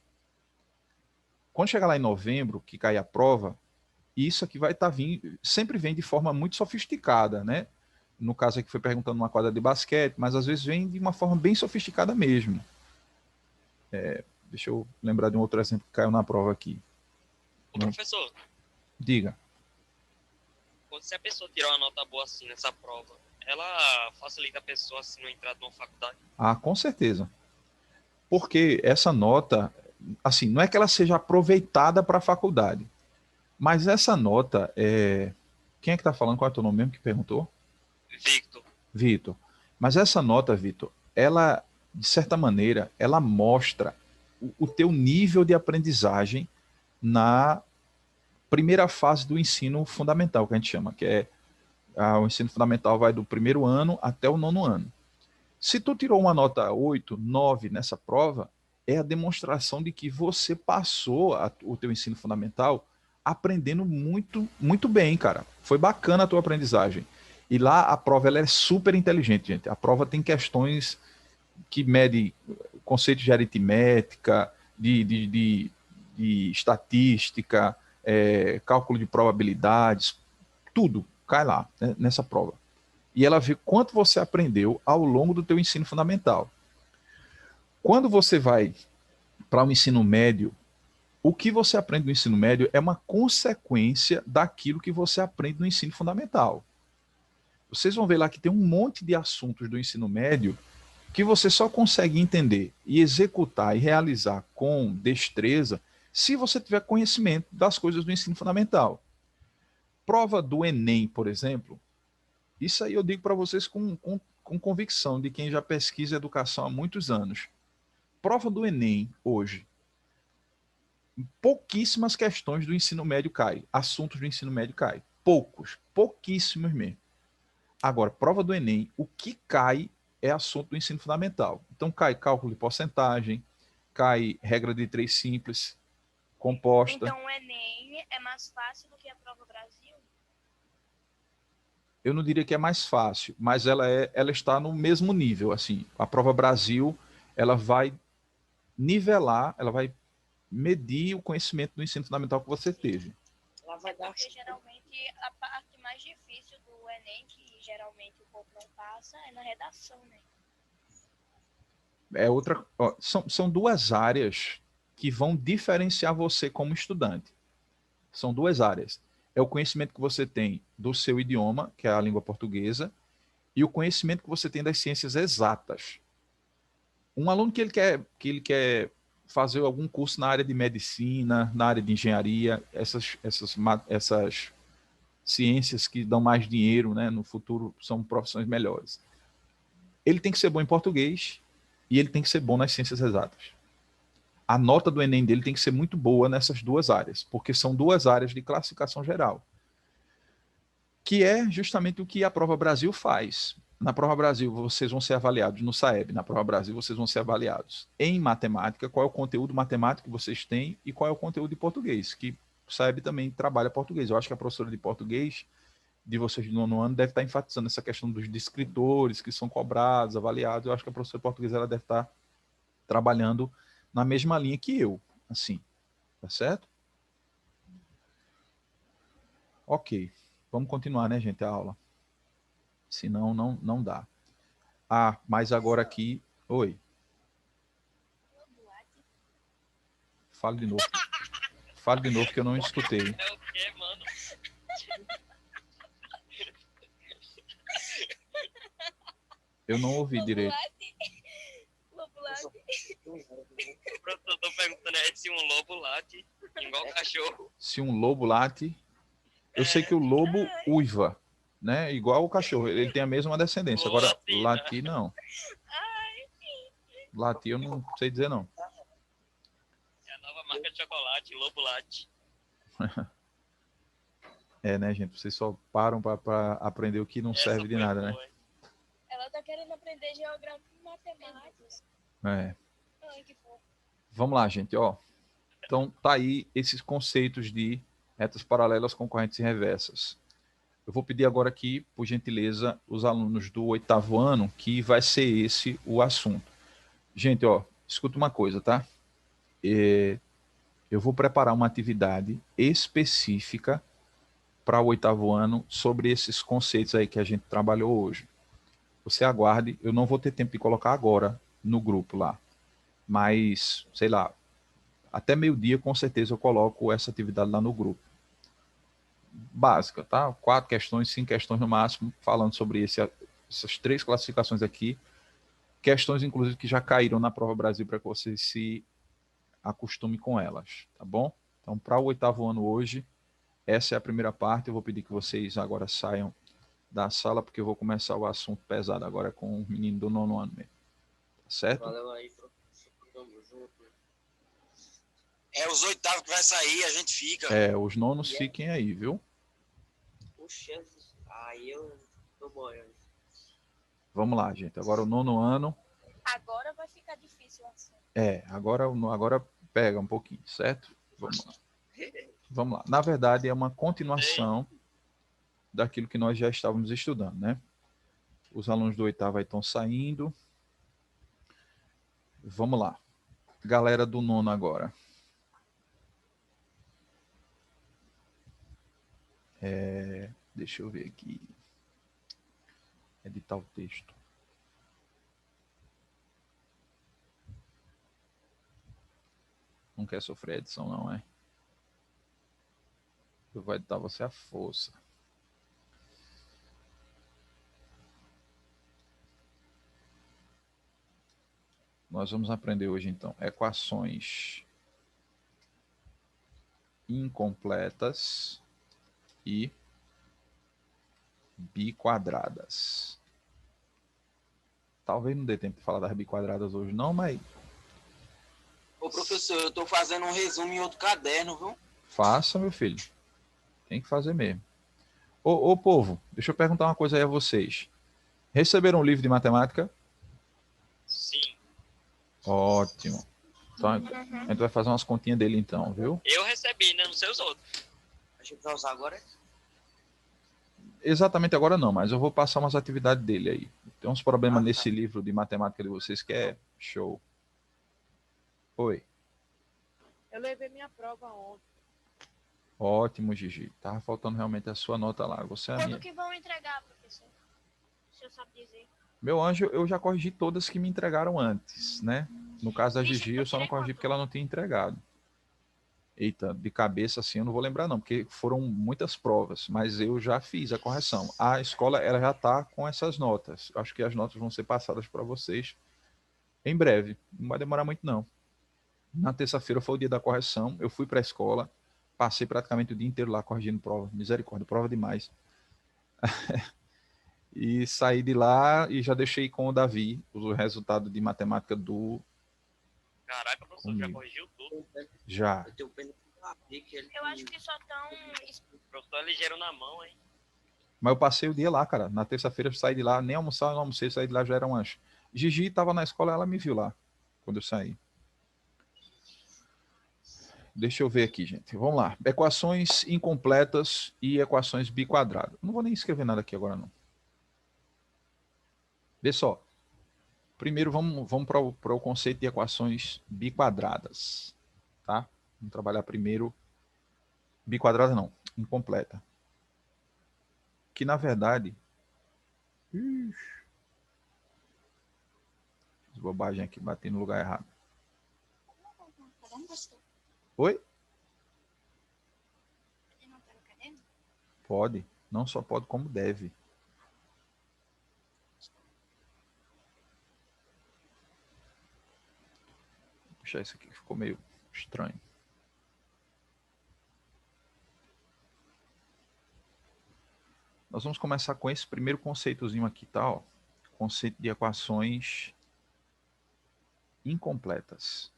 Quando chegar lá em novembro, que cai a prova, isso aqui vai estar vindo, sempre vem de forma muito sofisticada, né? No caso aqui foi perguntando uma quadra de basquete, mas às vezes vem de uma forma bem sofisticada mesmo. Deixa eu lembrar de um outro exemplo que caiu na prova aqui. Ô, professor, Diga. se a pessoa tirar uma nota boa assim nessa prova, ela facilita a pessoa assim na entrada numa faculdade? Com certeza. Porque essa nota, assim, não é que ela seja aproveitada para a faculdade, mas essa nota Quem é que está falando? Qual é o teu nome mesmo que perguntou? Vitor. Mas essa nota, Vitor, ela, de certa maneira, ela mostra o teu nível de aprendizagem na primeira fase do ensino fundamental, que a gente chama, que é o ensino fundamental vai do primeiro ano até o 9º ano. Se tu tirou uma nota 8, 9 nessa prova, é a demonstração de que você passou o teu ensino fundamental aprendendo muito, muito bem, cara. Foi bacana a tua aprendizagem. E lá a prova ela é super inteligente, gente. A prova tem questões que medem conceitos de aritmética, de estatística, cálculo de probabilidades, tudo cai lá, né, nessa prova. E ela vê quanto você aprendeu ao longo do teu ensino fundamental. Quando você vai para o ensino médio, o que você aprende no ensino médio é uma consequência daquilo que você aprende no ensino fundamental. Vocês vão ver lá que tem um monte de assuntos do ensino médio que você só consegue entender e executar e realizar com destreza se você tiver conhecimento das coisas do ensino fundamental. Prova do Enem, por exemplo, isso aí eu digo para vocês com convicção de quem já pesquisa educação há muitos anos. Prova do Enem, hoje, pouquíssimas questões do ensino médio caem, assuntos do ensino médio caem. Pouquíssimos mesmo. Agora, prova do Enem, o que cai é assunto do ensino fundamental. Então cai cálculo de porcentagem, cai regra de 3 simples, composta. Então o Enem é mais fácil do que a prova Brasil? Eu não diria que é mais fácil, mas ela está no mesmo nível. Assim, a prova Brasil, ela vai nivelar, ela vai medir o conhecimento do ensino fundamental que você teve. Ela vai dar... Porque geralmente a parte mais difícil do Enem, que geralmente o povo não passa, é na redação, né? São duas áreas que vão diferenciar você como estudante. São duas áreas. É o conhecimento que você tem do seu idioma, que é a língua portuguesa, e o conhecimento que você tem das ciências exatas. Um aluno que ele quer fazer algum curso na área de medicina, na área de engenharia, essas ciências que dão mais dinheiro, né, no futuro são profissões melhores. Ele tem que ser bom em português e ele tem que ser bom nas ciências exatas. A nota do Enem dele tem que ser muito boa nessas duas áreas, porque são duas áreas de classificação geral. que é justamente o que a Prova Brasil faz. Na Prova Brasil, vocês vão ser avaliados no SAEB. Na Prova Brasil, vocês vão ser avaliados em matemática, qual é o conteúdo matemático que vocês têm e qual é o conteúdo de português, que o SAEB também trabalha português. Eu acho que a professora de português de vocês do nono ano deve estar enfatizando essa questão dos descritores que são cobrados, avaliados. Eu acho que a professora de português ela deve estar trabalhando na mesma linha que eu, assim, tá certo? Ok, vamos continuar, né, gente, a aula. Senão não dá. Ah, mas agora aqui... Oi. Fale de novo. Fale de novo que eu não escutei. É o quê, mano? Eu não ouvi direito. Lobulate. O professor tá perguntando se um lobo late igual cachorro. Se um lobo late... Eu sei que o lobo uiva, né? Igual o cachorro. Ele tem a mesma descendência. Agora, latir, não. Latir, eu não sei dizer, não. É a nova marca de chocolate, lobo late. É, né, gente? Vocês só param para aprender o que não serve de nada, né? Ela tá querendo aprender geografia e matemática. É. Ai, que fofo. Vamos lá, gente, ó. Então, tá aí esses conceitos de retas paralelas, concorrentes e reversas. Eu vou pedir agora aqui, por gentileza, os alunos do 8º ano, que vai ser esse o assunto. Gente, ó, escuta uma coisa, tá? Eu vou preparar uma atividade específica para o 8º ano sobre esses conceitos aí que a gente trabalhou hoje. Você aguarde, eu não vou ter tempo de colocar agora no grupo lá, mas, sei lá, até meio-dia com certeza eu coloco essa atividade lá no grupo. Básica, tá? 4 questões, 5 questões no máximo, falando sobre essas 3 classificações aqui. Questões, inclusive, que já caíram na Prova Brasil para que vocês se acostumem com elas, tá bom? Então, para o 8º ano hoje, essa é a primeira parte. Eu vou pedir que vocês agora saiam da sala, porque eu vou começar o assunto pesado agora com o menino do 9º ano mesmo. Tá certo? Valeu aí, professor. Tamo junto. É os 8º que vai sair, a gente fica. É, os nonos fiquem aí, viu? Puxa, aí eu tô boiando. Vamos lá, gente. Agora o 9º ano. Agora vai ficar difícil assim. Agora pega um pouquinho, certo? Vamos lá. Vamos lá. Na verdade, é uma continuação daquilo que nós já estávamos estudando, né? Os alunos do 8º aí estão saindo. Vamos lá. Galera do 9º agora. Deixa eu ver aqui. Editar o texto. Não quer sofrer edição, não, é? Eu vou editar você à força. Nós vamos aprender hoje, então, equações incompletas e biquadradas. Talvez não dê tempo de falar das biquadradas hoje, não, mas Ô, professor, eu tô fazendo um resumo em outro caderno, viu? faça, meu filho. Tem que fazer mesmo. Ô, povo, deixa eu perguntar uma coisa aí a vocês. Receberam um livro de matemática? Sim. Ótimo. Então, a gente vai fazer umas continhas dele então, viu? Eu recebi, né? Não sei os outros. A gente vai usar agora? Exatamente agora não, mas eu vou passar umas atividades dele aí. Tem uns problemas Ah, tá. nesse livro de matemática de vocês que é show. Oi. Eu levei minha prova ontem. Ótimo, Gigi. Tava faltando realmente a sua nota lá. Você é a minha. Quando que vão entregar, professor? O senhor sabe dizer? Meu anjo, eu já corrigi todas que me entregaram antes, né? No caso da Gigi, eu só não corrigi porque ela não tinha entregado. Eita, de cabeça assim eu não vou lembrar não, porque foram muitas provas, mas eu já fiz a correção. A escola ela já está com essas notas. Acho que as notas vão ser passadas para vocês em breve. Não vai demorar muito não. Na terça-feira foi o dia da correção. Eu fui para a escola, passei praticamente o dia inteiro lá corrigindo prova. Misericórdia, prova demais. E saí de lá e já deixei com o Davi o resultado de matemática do... Caraca, professor, já Comigo. corrigiu tudo. Já. Eu tenho pena de Davi, que ele... Eu acho que só estão. O professor é ligeiro na mão, hein? Mas eu passei o dia lá, cara. Na terça-feira eu saí de lá, nem almoçar, não almocei, saí de lá, já era umas... Gigi estava na escola, ela me viu lá, quando eu saí. Deixa eu ver aqui, gente. Vamos lá. Equações incompletas e equações biquadradas. Não vou nem escrever nada aqui agora, não. Vê só. Primeiro, vamos para o conceito de equações biquadradas. Tá? Vamos trabalhar primeiro. Biquadrada não, incompleta. Que, na verdade... Fiz bobagem aqui, bati no lugar errado. Oi? Pode. Não só pode, como deve. Vou puxar isso aqui, que ficou meio estranho. Nós vamos começar com esse primeiro conceitozinho aqui, tá? Ó. Conceito de equações incompletas.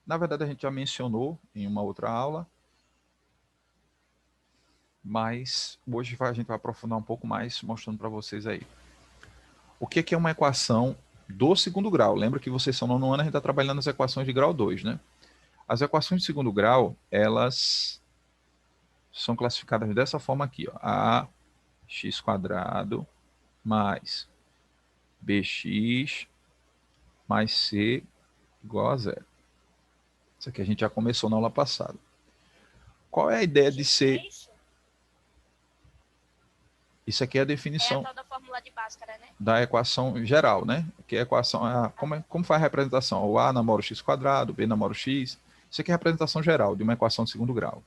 Na verdade, a gente já mencionou em uma outra aula, mas hoje a gente vai aprofundar um pouco mais, mostrando para vocês aí. O que é uma equação do segundo grau? Lembra que vocês são no nono ano, a gente está trabalhando as equações de grau 2, né? As equações de segundo grau, elas são classificadas dessa forma aqui, ó. Ax² mais bx mais c igual a zero. Isso aqui a gente já começou na aula passada. Qual é a ideia de ser... Isso aqui é a definição... É a tal da fórmula de Bhaskara, né? Da equação geral, né? Que é a equação... como faz a representação? O A namora o x², o B namora o x. Isso aqui é a representação geral de uma equação de segundo grau.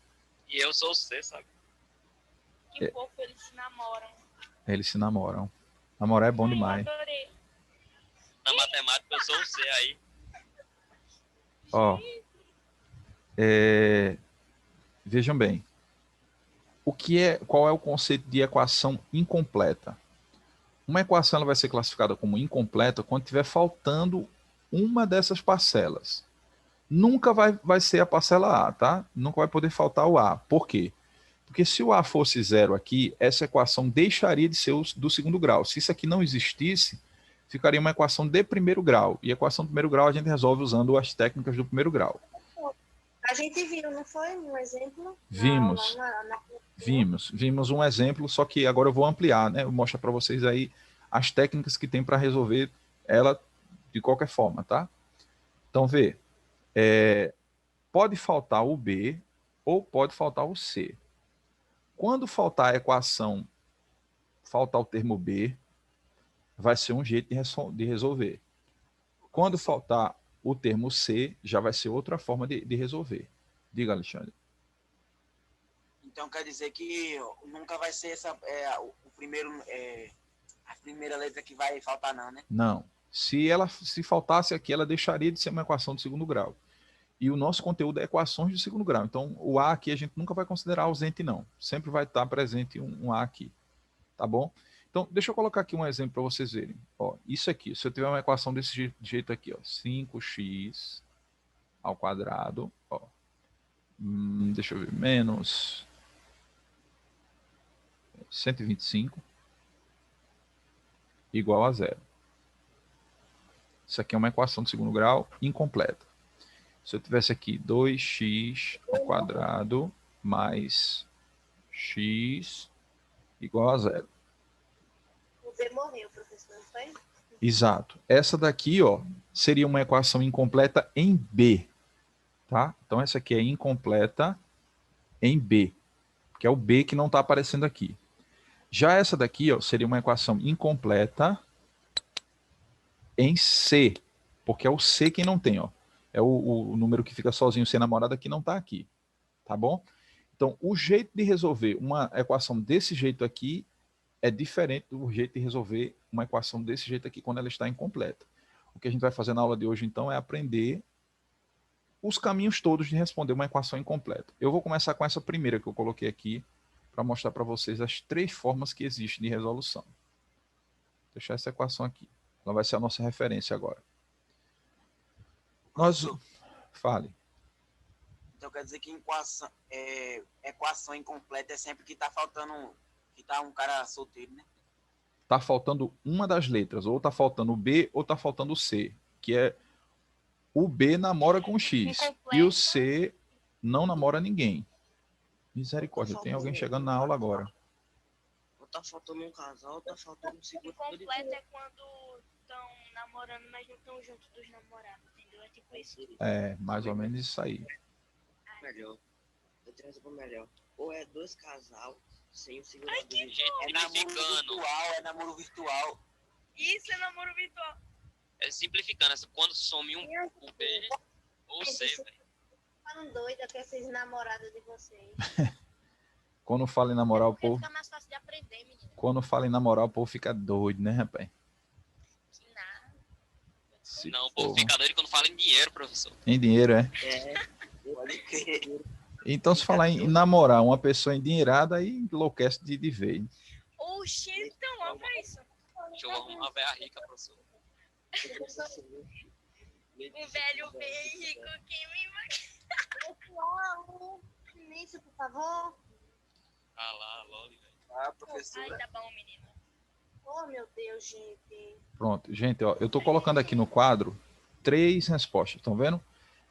E eu sou o C, sabe? Que fofo, eles se namoram. Eles se namoram. Namorar é bom demais. Eu adorei. Na matemática eu sou o C aí. Ó, vejam bem. Qual é o conceito de equação incompleta? Uma equação ela vai ser classificada como incompleta quando estiver faltando uma dessas parcelas. Nunca vai ser a parcela A, tá? Nunca vai poder faltar o A. Por quê? Porque se o A fosse zero aqui, essa equação deixaria de ser do segundo grau. Se isso aqui não existisse, ficaria uma equação de primeiro grau. E a equação de primeiro grau a gente resolve usando as técnicas do primeiro grau. A gente viu, não foi? Um exemplo? Vimos. Vimos um exemplo, só que agora eu vou ampliar, né? Eu mostro para vocês aí as técnicas que tem para resolver ela de qualquer forma, tá? Então, vê. Pode faltar o B ou pode faltar o C. Quando faltar a equação, faltar o termo B, vai ser um jeito de resolver. Quando faltar o termo C, já vai ser outra forma de resolver. Diga, Alexandre. Então quer dizer que nunca vai ser a primeira letra que vai faltar, não, né? Não. Se faltasse aqui, ela deixaria de ser uma equação de segundo grau. E o nosso conteúdo é equações de segundo grau. Então, o A aqui a gente nunca vai considerar ausente, não. Sempre vai estar presente um A aqui. Tá bom? Então, deixa eu colocar aqui um exemplo para vocês verem. Ó, isso aqui, se eu tiver uma equação desse jeito aqui, ó, 5x ao quadrado, ó, deixa eu ver, menos 125 igual a zero. Isso aqui é uma equação de segundo grau incompleta. Se eu tivesse aqui 2x ao quadrado mais x igual a zero. O B morreu, professor, não foi? Exato. Essa daqui, ó, seria uma equação incompleta em B. Tá? Então, essa aqui é incompleta em B, que é o B que não está aparecendo aqui. Já essa daqui, ó, seria uma equação incompleta em C, porque é o C que não tem, ó. É o número que fica sozinho sem namorada que não está aqui. Tá bom? Então, o jeito de resolver uma equação desse jeito aqui é diferente do jeito de resolver uma equação desse jeito aqui quando ela está incompleta. O que a gente vai fazer na aula de hoje, então, é aprender os caminhos todos de responder uma equação incompleta. Eu vou começar com essa primeira que eu coloquei aqui para mostrar para vocês as 3 formas que existem de resolução. Vou deixar essa equação aqui. Ela vai ser a nossa referência agora. Fale. Então quer dizer que equação incompleta é sempre que está faltando, Que tá um cara solteiro, né? Tá faltando uma das letras, ou tá faltando o B ou tá faltando o C, que é o B namora com o X e o C não namora ninguém. Misericórdia, tem alguém chegando na aula agora. Ou tá faltando um casal, ou tá faltando um segundo. Incompleto é quando estão namorando, mas não estão juntos dos namorados, entendeu? É tipo isso. É, mais ou menos isso aí. Melhor. Eu tenho uma melhor. Ou é dois casal sem o segundo. Gente, É namoro simplificando. virtual, é namoro virtual. Isso é namoro virtual. É simplificando, quando some um o B ou C, velho. Ficando doida com esses namorados de vocês. Quando fala em namorar o Porque povo, fica mais fácil de aprender, menina. quando fala em namorar o povo fica doido, né, rapaz? Que nada. Esse Não, o povo povo. fica doido quando fala em dinheiro, professor. Em dinheiro, é? Pode crer. Então, se falar em namorar uma pessoa endinheirada, aí enlouquece de vez. Oxi, então, olha isso. Deixa eu arrumar uma velha rica, professor. Um velho bem rico que me... Pessoal, silêncio, por favor. Ah lá, logo, velho. Ah, Ai, professora. tá bom, menina. Oh, meu Deus, gente. Pronto, gente, ó, eu estou colocando aqui no quadro 3 respostas, estão vendo?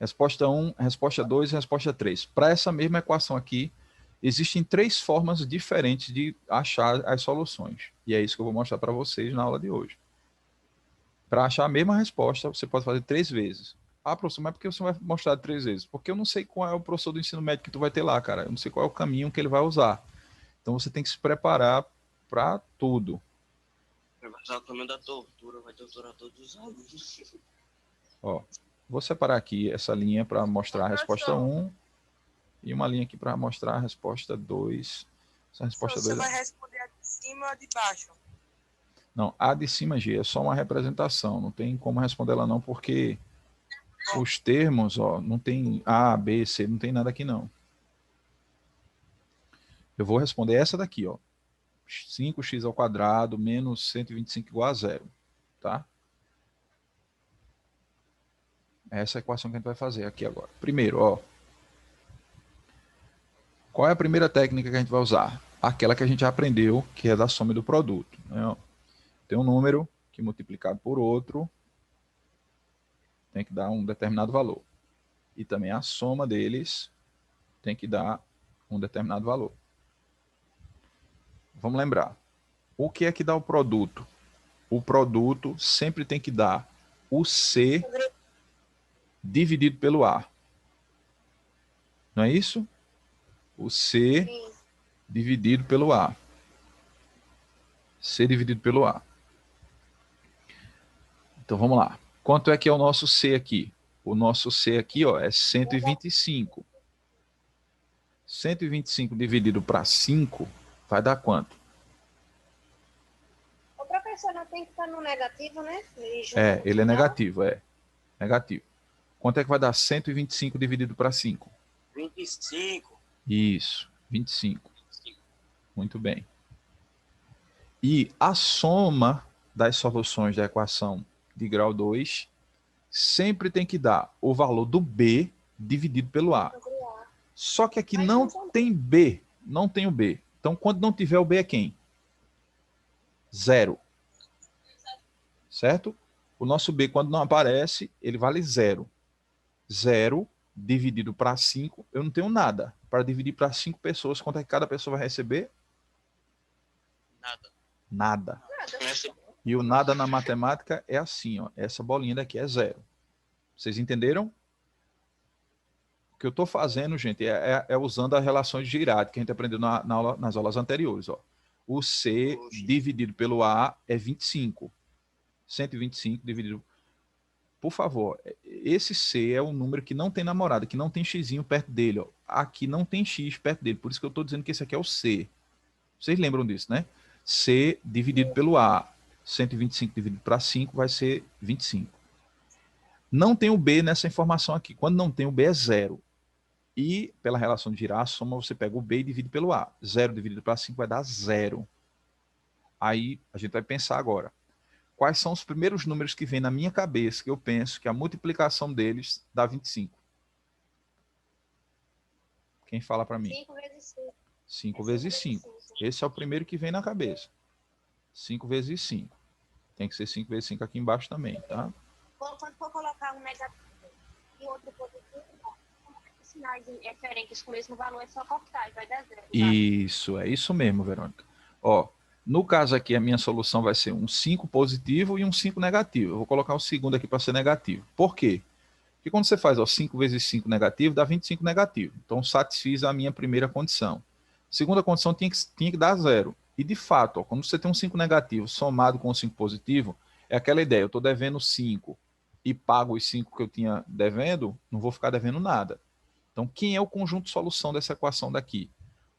Resposta 1, resposta 2 e resposta 3. Para essa mesma equação aqui, existem 3 formas diferentes de achar as soluções. E é isso que eu vou mostrar para vocês na aula de hoje. Para achar a mesma resposta, você pode fazer 3 vezes. Ah, professor, mas por que você vai mostrar 3 vezes? Porque eu não sei qual é o professor do ensino médio que tu vai ter lá, cara. Eu não sei qual é o caminho que ele vai usar. Então, você tem que se preparar para tudo. Vai usar o caminho da tortura, vai torturar todos os alunos. Ó, vou separar aqui essa linha para mostrar a resposta 1 e uma linha aqui para mostrar a resposta 2. Essa resposta Você 2 vai responder a de cima ou a de baixo? Não, a de cima, G, é só uma representação. Não tem como responder ela não, porque os termos, ó, não tem A, B, C, não tem nada aqui não. Eu vou responder essa daqui, ó. 5x ao quadrado menos 125 igual a 0, tá? Essa é a equação que a gente vai fazer aqui agora. Primeiro, ó. Qual é a primeira técnica que a gente vai usar? Aquela que a gente já aprendeu, que é da soma do produto, né, ó. Tem um número que multiplicado por outro tem que dar um determinado valor. E também a soma deles tem que dar um determinado valor. Vamos lembrar. O que é que dá o produto? O produto sempre tem que dar o C dividido pelo A. Não é isso? O C dividido pelo A. C dividido pelo A. Então, vamos lá. Quanto é que é o nosso C aqui? O nosso C aqui, ó, é 125. 125 dividido para 5 vai dar quanto? O professor não tem que estar no negativo, né? Ele é negativo, é. Negativo. Quanto é que vai dar 125 dividido para 5? 25. Isso, 25. Muito bem. E a soma das soluções da equação de grau 2 sempre tem que dar o valor do B dividido pelo A. Só que aqui não tem B, não tem o B. Então, quando não tiver o B é quem? 0. Certo? O nosso B, quando não aparece, ele vale 0. 0 dividido para 5, eu não tenho nada. Para dividir para 5 pessoas, quanto é que cada pessoa vai receber? Nada. Nada. E o nada na matemática é assim, ó. Essa bolinha daqui é 0. Vocês entenderam? O que eu estou fazendo, gente, é usando as relações de Girard, que a gente aprendeu nas aulas anteriores. Ó. O C dividido pelo A é 25. 125 dividido... Por favor, esse C é um número que não tem namorada, que não tem xzinho perto dele. Ó. Aqui não tem x perto dele, por isso que eu estou dizendo que esse aqui é o C. Vocês lembram disso, né? C dividido pelo A. 125 dividido para 5 vai ser 25. Não tem o B nessa informação aqui. Quando não tem o B é 0. E, pela relação de girar, a soma você pega o B e divide pelo A. 0 dividido para 5 vai dar 0. Aí, a gente vai pensar agora. Quais são os primeiros números que vem na minha cabeça, que eu penso que a multiplicação deles dá 25? Quem fala para mim? 5 vezes 5. 5 vezes 5. Esse é o primeiro que vem na cabeça. 5 vezes 5. Tem que ser 5 vezes 5 aqui embaixo também, tá? Quando for colocar um negativo e outro positivo, sinais referentes com o mesmo valor, é só cortar e vai dar zero. Tá? Isso, é isso mesmo, Verônica. Ó, no caso aqui, a minha solução vai ser um 5 positivo e um 5 negativo. Eu vou colocar o segundo aqui para ser negativo. Por quê? Porque quando você faz ó, 5 vezes 5 negativo, dá 25 negativo. Então, satisfiz a minha primeira condição. Segunda condição tinha que dar zero. E, de fato, ó, quando você tem um 5 negativo somado com um 5 positivo, é aquela ideia, eu estou devendo 5 e pago os 5 que eu tinha devendo, não vou ficar devendo nada. Então, quem é o conjunto de solução dessa equação daqui?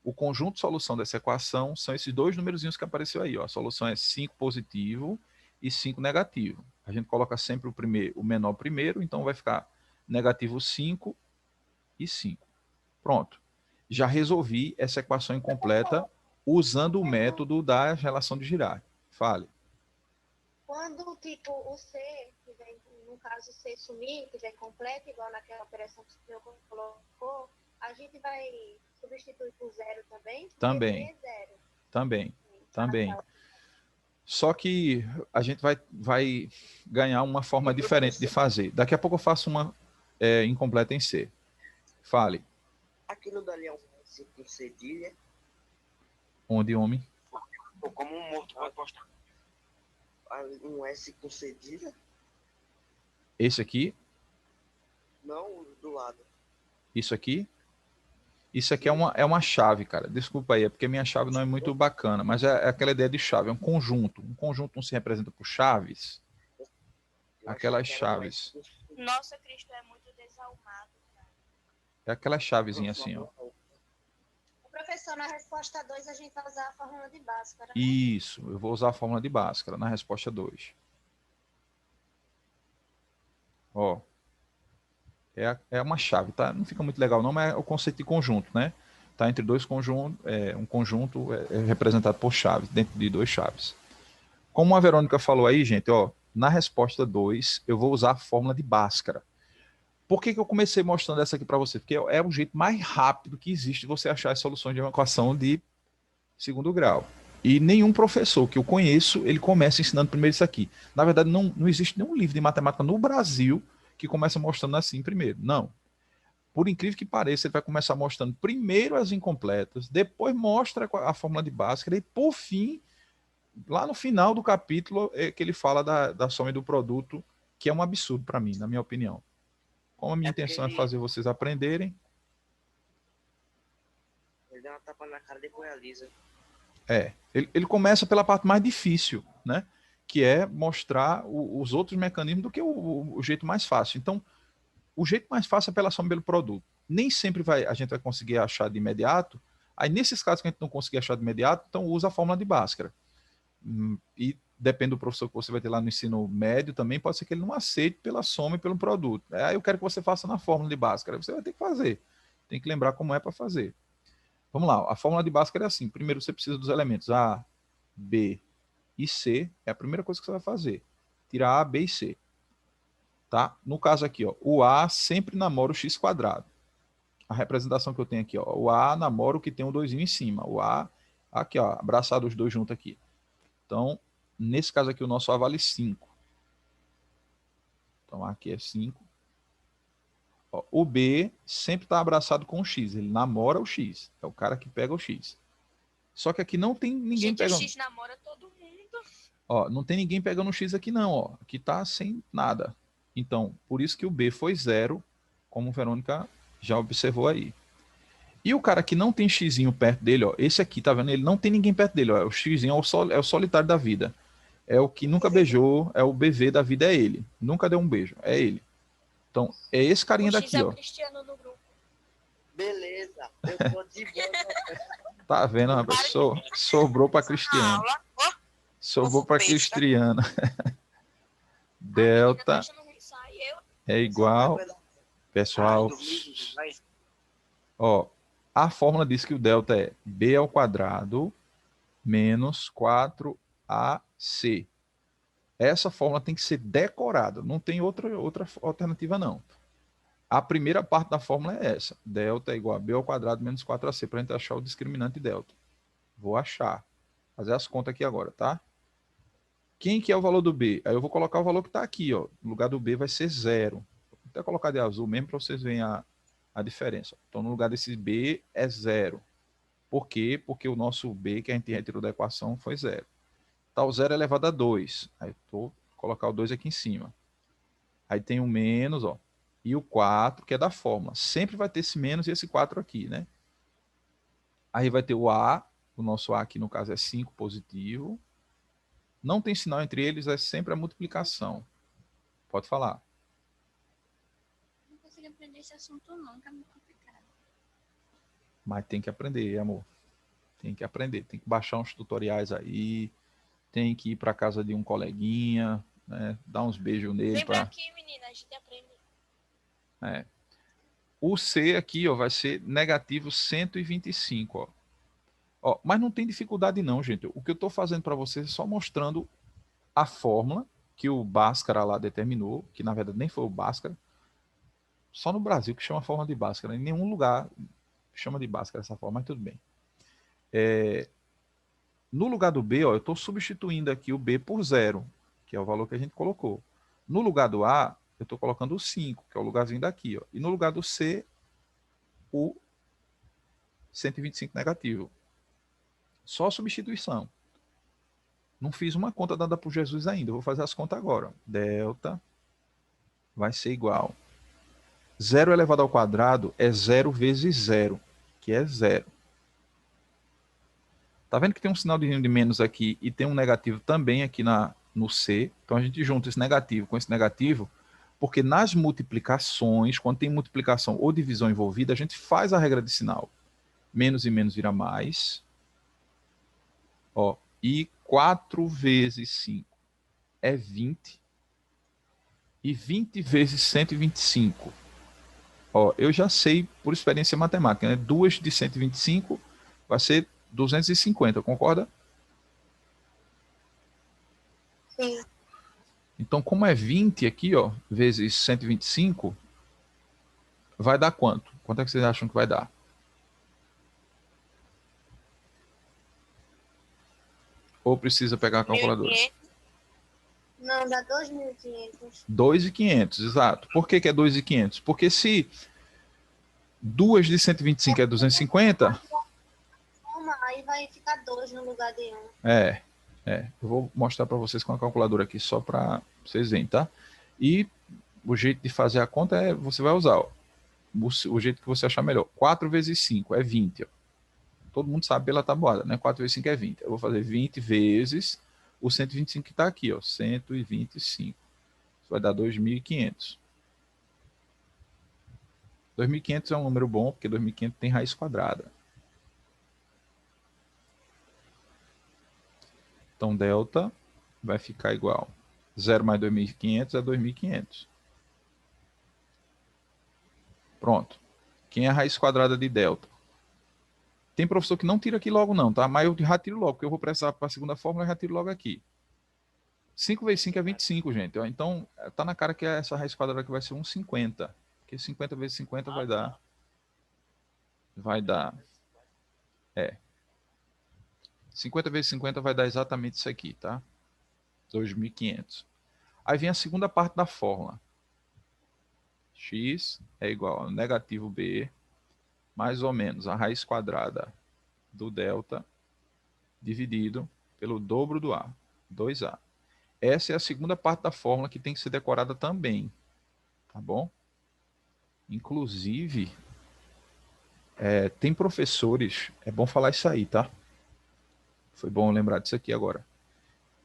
O conjunto de solução dessa equação são esses dois numerozinhos que apareceu aí. Ó. A solução é 5 positivo e 5 negativo. A gente coloca sempre o menor primeiro, então vai ficar negativo 5 e 5. Pronto. Já resolvi essa equação incompleta usando o método da relação de Girard. Fale. Quando, tipo, o C, tiver, no caso, o C sumir, tiver completo, igual naquela operação que o senhor colocou, a gente vai substituir por zero também? Também. É zero. Também. Só que a gente vai ganhar uma forma diferente de fazer. Daqui a pouco eu faço uma incompleta em C. Fale. Aquilo dali é um S com cedilha. Onde, homem? Ou como um morto pode postar. Um S com cedilha? Esse aqui? Não, do lado. Isso aqui? Isso aqui é uma chave, cara. Desculpa aí, é porque minha chave não é muito bacana, mas é aquela ideia de chave, é um conjunto. Um conjunto não se representa por chaves. Aquelas chaves. Nossa, Cristo é muito desalmado, cara. É aquela chavezinha assim, ó. Professor, na resposta 2 a gente vai usar a fórmula de Bhaskara. Né? Isso, eu vou usar a fórmula de Bhaskara na resposta 2. Ó. É uma chave, tá? Não fica muito legal não, mas é o conceito de conjunto, né? Tá entre dois conjuntos, um conjunto é representado por chaves, dentro de duas chaves. Como a Verônica falou aí, gente, ó, na resposta 2, eu vou usar a fórmula de Bhaskara. Por que eu comecei mostrando essa aqui para você? Porque é o jeito mais rápido que existe de você achar as soluções de uma equação de segundo grau. E nenhum professor que eu conheço, ele começa ensinando primeiro isso aqui. Na verdade, não existe nenhum livro de matemática no Brasil que começa mostrando assim primeiro. Não. Por incrível que pareça, ele vai começar mostrando primeiro as incompletas, depois mostra a fórmula de Bhaskara e, por fim, lá no final do capítulo, é que ele fala da soma e do produto, que é um absurdo para mim, na minha opinião. Como a minha intenção é fazer vocês aprenderem. Ele dá uma tapa na cara e depois realiza. Ele começa pela parte mais difícil, né? Que é mostrar os outros mecanismos do que o jeito mais fácil. Então, o jeito mais fácil é pela soma pelo produto. Nem sempre a gente vai conseguir achar de imediato. Aí, nesses casos que a gente não conseguir achar de imediato, então usa a fórmula de Bhaskara. E depende do professor que você vai ter lá no ensino médio também, pode ser que ele não aceite pela soma e pelo produto. Aí eu quero que você faça na fórmula de Bhaskara. Você vai ter que fazer. Tem que lembrar como é para fazer. Vamos lá, a fórmula de Bhaskara é assim. Primeiro você precisa dos elementos A, B e C. É a primeira coisa que você vai fazer. Tirar A, B e C. Tá? No caso aqui, ó, o A sempre namora o x quadrado. A representação que eu tenho aqui, ó, o A namora o que tem um 2 em cima. O A, aqui, ó, abraçado os dois juntos aqui. Então, nesse caso aqui, o nosso A vale 5. Então, aqui é 5. Ó, o B sempre está abraçado com o X. Ele namora o X. É o cara que pega o X. Só que aqui não tem ninguém pegando. O X namora todo mundo. Ó, não tem ninguém pegando o X aqui não. Ó. Aqui está sem nada. Então, por isso que o B foi 0, como a Verônica já observou aí. E o cara que não tem xzinho perto dele, ó, esse aqui, tá vendo? Ele não tem ninguém perto dele. Ó, o xzinho é o solitário da vida. É o que nunca beijou, é o BV da vida, é ele. Nunca deu um beijo, é ele. Então, é esse carinha daqui, ó. Cristiano no grupo. Beleza, eu tô de boa. Tá vendo, rapaz? Sobrou pra Cristiano. Sobrou pra Cristiano. Delta é igual. Pessoal, ó, a fórmula diz que o delta é b ao quadrado menos 4ac. Essa fórmula tem que ser decorada, não tem outra alternativa não. A primeira parte da fórmula é essa. Delta é igual a B ao quadrado menos 4AC, para a gente achar o discriminante delta. Vou achar. Fazer as contas aqui agora, tá? Quem que é o valor do B? Aí eu vou colocar o valor que está aqui, ó. No lugar do B vai ser 0. Vou até colocar de azul mesmo para vocês verem a diferença. Então, no lugar desse B é 0. Por quê? Porque o nosso B, que a gente retirou da equação, foi 0. Tal 0 elevado a 2. Aí eu vou colocar o 2 aqui em cima. Aí tem o menos, ó. E o 4, que é da fórmula. Sempre vai ter esse menos e esse 4 aqui, né? Aí vai ter o A. O nosso A aqui, no caso, é 5 positivo. Não tem sinal entre eles, é sempre a multiplicação. Pode falar. Não consigo aprender esse assunto não, que é muito complicado. Mas tem que aprender, amor. Tem que aprender. Tem que baixar uns tutoriais aí. Tem que ir para casa de um coleguinha, né? Dar uns beijos nele. Vem pra aqui, menina, a gente aprende. É. O C aqui, ó, vai ser negativo 125, ó. Ó, mas não tem dificuldade não, gente. O que eu estou fazendo para vocês é só mostrando a fórmula que o Bhaskara lá determinou, que na verdade nem foi o Bhaskara. Só no Brasil que chama fórmula de Bhaskara. Em nenhum lugar chama de Bhaskara essa forma, mas tudo bem. No lugar do B, ó, eu estou substituindo aqui o B por 0, que é o valor que a gente colocou. No lugar do A, eu estou colocando o 5, que é o lugarzinho daqui. Ó. E no lugar do C, o 125 negativo. Só substituição. Não fiz uma conta dada por Jesus ainda. Eu vou fazer as contas agora. Delta vai ser igual. 0 elevado ao quadrado é 0 vezes 0, que é 0. Tá vendo que tem um sinal de menos aqui e tem um negativo também aqui no C? Então a gente junta esse negativo com esse negativo, porque nas multiplicações, quando tem multiplicação ou divisão envolvida, a gente faz a regra de sinal. Menos e menos vira mais. Ó, e 4 vezes 5 é 20. E 20 vezes 125. Ó, eu já sei por experiência matemática, né? 2 de 125 vai ser 250, concorda? Sim. Então, como é 20 aqui, ó, vezes 125, vai dar quanto? Quanto é que vocês acham que vai dar? Ou precisa pegar a calculadora? 1.500. Não, dá 2.500. 2.500, exato. Por que é 2.500? Porque se 2 de 125 é 250... Aí vai ficar 2 no lugar de 1. Eu vou mostrar para vocês com a calculadora aqui, só para vocês verem, tá? E o jeito de fazer a conta é, você vai usar, ó, o jeito que você achar melhor. 4 vezes 5 é 20, ó. Todo mundo sabe pela tabuada, né? 4 vezes 5 é 20. Eu vou fazer 20 vezes o 125 que está aqui, ó, 125. Isso vai dar 2.500. 2.500 é um número bom, porque 2.500 tem raiz quadrada. Então, delta vai ficar igual. 0 mais 2.500 é 2.500. Pronto. Quem é a raiz quadrada de delta? Tem professor que não tira aqui logo não, tá? Mas eu já tiro logo, porque eu vou precisar para a segunda fórmula, eu já tiro logo aqui. 5 vezes 5 é 25, gente. Então, tá na cara que essa raiz quadrada aqui vai ser 1,50. Porque 50 vezes 50 vai dar... Vai dar... 50 vezes 50 vai dar exatamente isso aqui, tá? 2.500. Aí vem a segunda parte da fórmula. X é igual a negativo B, mais ou menos a raiz quadrada do delta, dividido pelo dobro do A, 2A. Essa é a segunda parte da fórmula que tem que ser decorada também, tá bom? Inclusive, tem professores, é bom falar isso aí, tá? Foi bom lembrar disso aqui agora.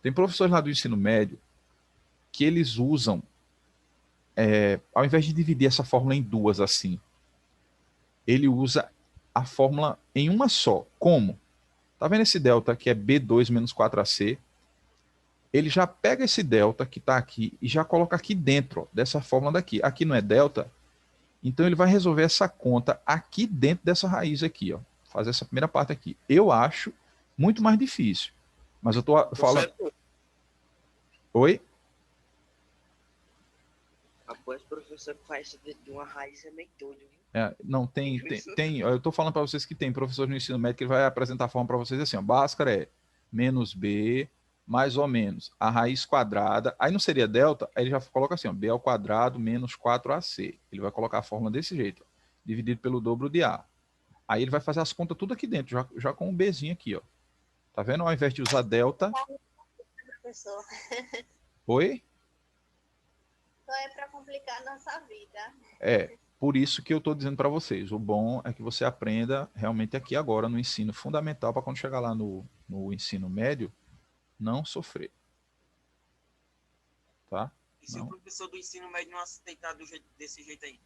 Tem professores lá do ensino médio que eles usam, ao invés de dividir essa fórmula em duas assim, ele usa a fórmula em uma só. Como? Tá vendo esse delta que é B2 menos 4AC? Ele já pega esse delta que está aqui e já coloca aqui dentro, ó, dessa fórmula daqui. Aqui não é delta, então ele vai resolver essa conta aqui dentro dessa raiz aqui, ó. Fazer essa primeira parte aqui. Eu acho muito mais difícil. Mas eu tô falando... Oi? Após o professor que faz isso de uma raiz é meio doido, viu? Não, tem. Eu estou falando para vocês que tem professores no ensino médio que ele vai apresentar a forma para vocês assim, ó, Bhaskara é menos B, mais ou menos, a raiz quadrada, aí não seria delta, aí ele já coloca assim, ó, B ao quadrado menos 4AC. Ele vai colocar a fórmula desse jeito, ó, dividido pelo dobro de A. Aí ele vai fazer as contas tudo aqui dentro, já com um Bzinho aqui, ó. Tá vendo? Ao invés de usar delta... Professor, Oi? só é para complicar a nossa vida. Por isso que eu estou dizendo para vocês, o bom é que você aprenda realmente aqui agora no ensino fundamental, para quando chegar lá no ensino médio, não sofrer. Tá? E se o professor do ensino médio não aceitar desse jeito aí?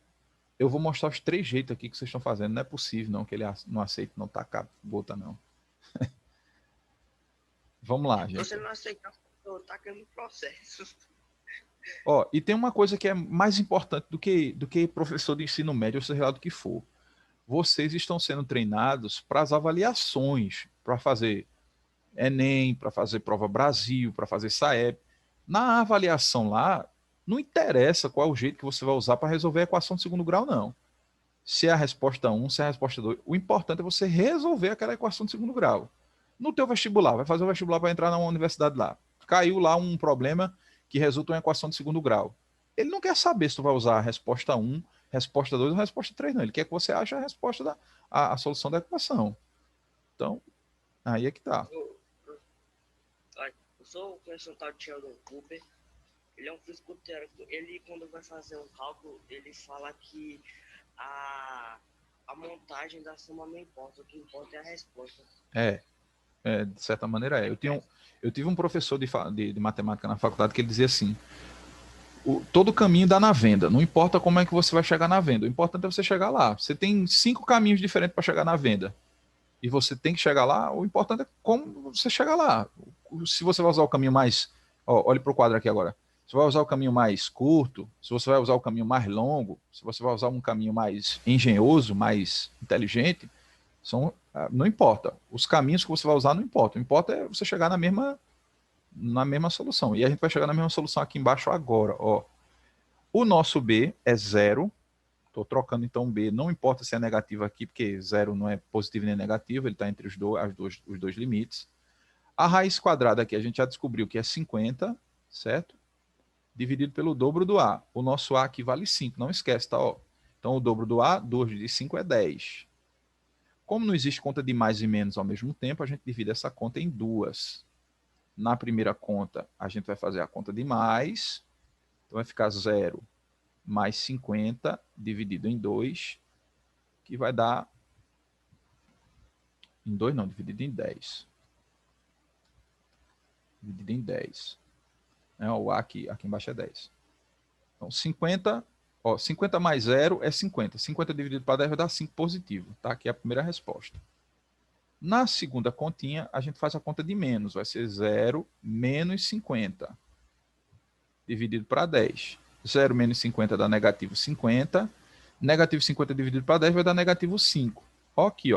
Eu vou mostrar os 3 jeitos aqui que vocês estão fazendo. Não é possível não que ele não aceite, não tacar gota, não. Vamos lá, Se gente. você não aceitar, eu taco no processo. E tem uma coisa que é mais importante do que professor de ensino médio, ou seja lá do que for. Vocês estão sendo treinados para as avaliações, para fazer Enem, para fazer Prova Brasil, para fazer SAEB. Na avaliação lá, não interessa qual é o jeito que você vai usar para resolver a equação de segundo grau, não. Se é a resposta 1, se é a resposta 2. O importante é você resolver aquela equação de segundo grau. No teu vestibular, vai fazer o vestibular para entrar na universidade lá. Caiu lá um problema que resulta em uma equação de segundo grau. Ele não quer saber se tu vai usar a resposta 1, resposta 2 ou resposta 3, não. Ele quer que você ache a resposta a solução da equação. Então, aí é que tá. Eu sou o professor tal de Sheldon Cooper. Ele é um físico teórico. Ele, quando vai fazer um cálculo, ele fala que a montagem da soma não importa. O que importa é a resposta. De certa maneira é. Eu tive um professor de matemática na faculdade que ele dizia assim, todo caminho dá na venda, não importa como é que você vai chegar na venda, o importante é você chegar lá. Você tem 5 caminhos diferentes para chegar na venda, e você tem que chegar lá, o importante é como você chegar lá. Se você vai usar o caminho mais... olhe para o quadro aqui agora. Se você vai usar o caminho mais curto, se você vai usar o caminho mais longo, se você vai usar um caminho mais engenhoso, mais inteligente, não importa. Os caminhos que você vai usar não importa. O que importa é você chegar na mesma solução. E a gente vai chegar na mesma solução aqui embaixo agora. O nosso B é 0. Estou trocando então o B. Não importa se é negativo aqui, porque 0 não é positivo nem negativo. Ele está entre os dois limites. A raiz quadrada aqui a gente já descobriu que é 50, certo? Dividido pelo dobro do A. O nosso A aqui vale 5. Não esquece, tá? Então o dobro do A, 2 vezes 5 é 10. Como não existe conta de mais e menos ao mesmo tempo, a gente divide essa conta em 2. Na primeira conta, a gente vai fazer a conta de mais. Então, vai ficar 0 mais 50 dividido em 2, que vai dar... Em 2 não, dividido em 10. Dividido em 10. O A aqui embaixo é 10. Então, 50... 50 mais 0 é 50. 50 dividido para 10 vai dar 5 positivo. Tá? Aqui é a primeira resposta. Na segunda continha, a gente faz a conta de menos. Vai ser 0 menos 50. Dividido para 10. 0 menos 50 dá negativo 50. Negativo 50 dividido para 10 vai dar negativo 5. Aqui,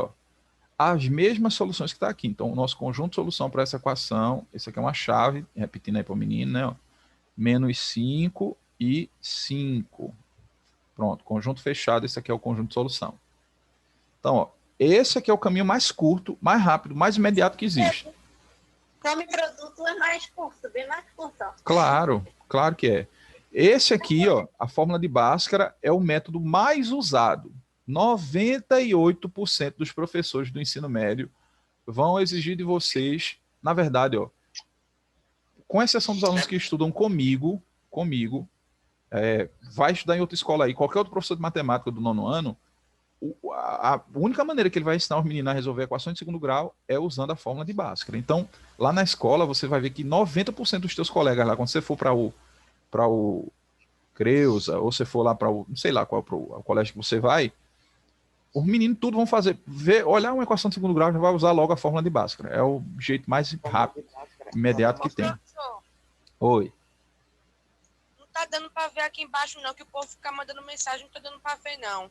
as mesmas soluções que está aqui. Então, o nosso conjunto de solução para essa equação, esse aqui é uma chave, repetindo aí para o menino, né? Menos 5 e 5. Pronto, conjunto fechado, esse aqui é o conjunto de solução. Então, esse aqui é o caminho mais curto, mais rápido, mais imediato que existe. Nome produto é mais curto, bem mais curto. Claro que é. Esse aqui, a fórmula de Bhaskara, é o método mais usado. 98% dos professores do ensino médio vão exigir de vocês, na verdade, com exceção dos alunos que estudam comigo, vai estudar em outra escola aí, qualquer outro professor de matemática do 9º ano, a única maneira que ele vai ensinar os meninos a resolver equações de segundo grau é usando a fórmula de Bhaskara. Então, lá na escola, você vai ver que 90% dos teus colegas lá, quando você for para o Creuza, ou você for lá para o, não sei lá qual é o colégio que você vai, os meninos tudo vão fazer, olhar uma equação de segundo grau, já vai usar logo a fórmula de Bhaskara. É o jeito mais rápido, imediato que tem. Professor, Oi. não tá dando para ver aqui embaixo não, que o povo fica mandando mensagem, não tá dando para ver não.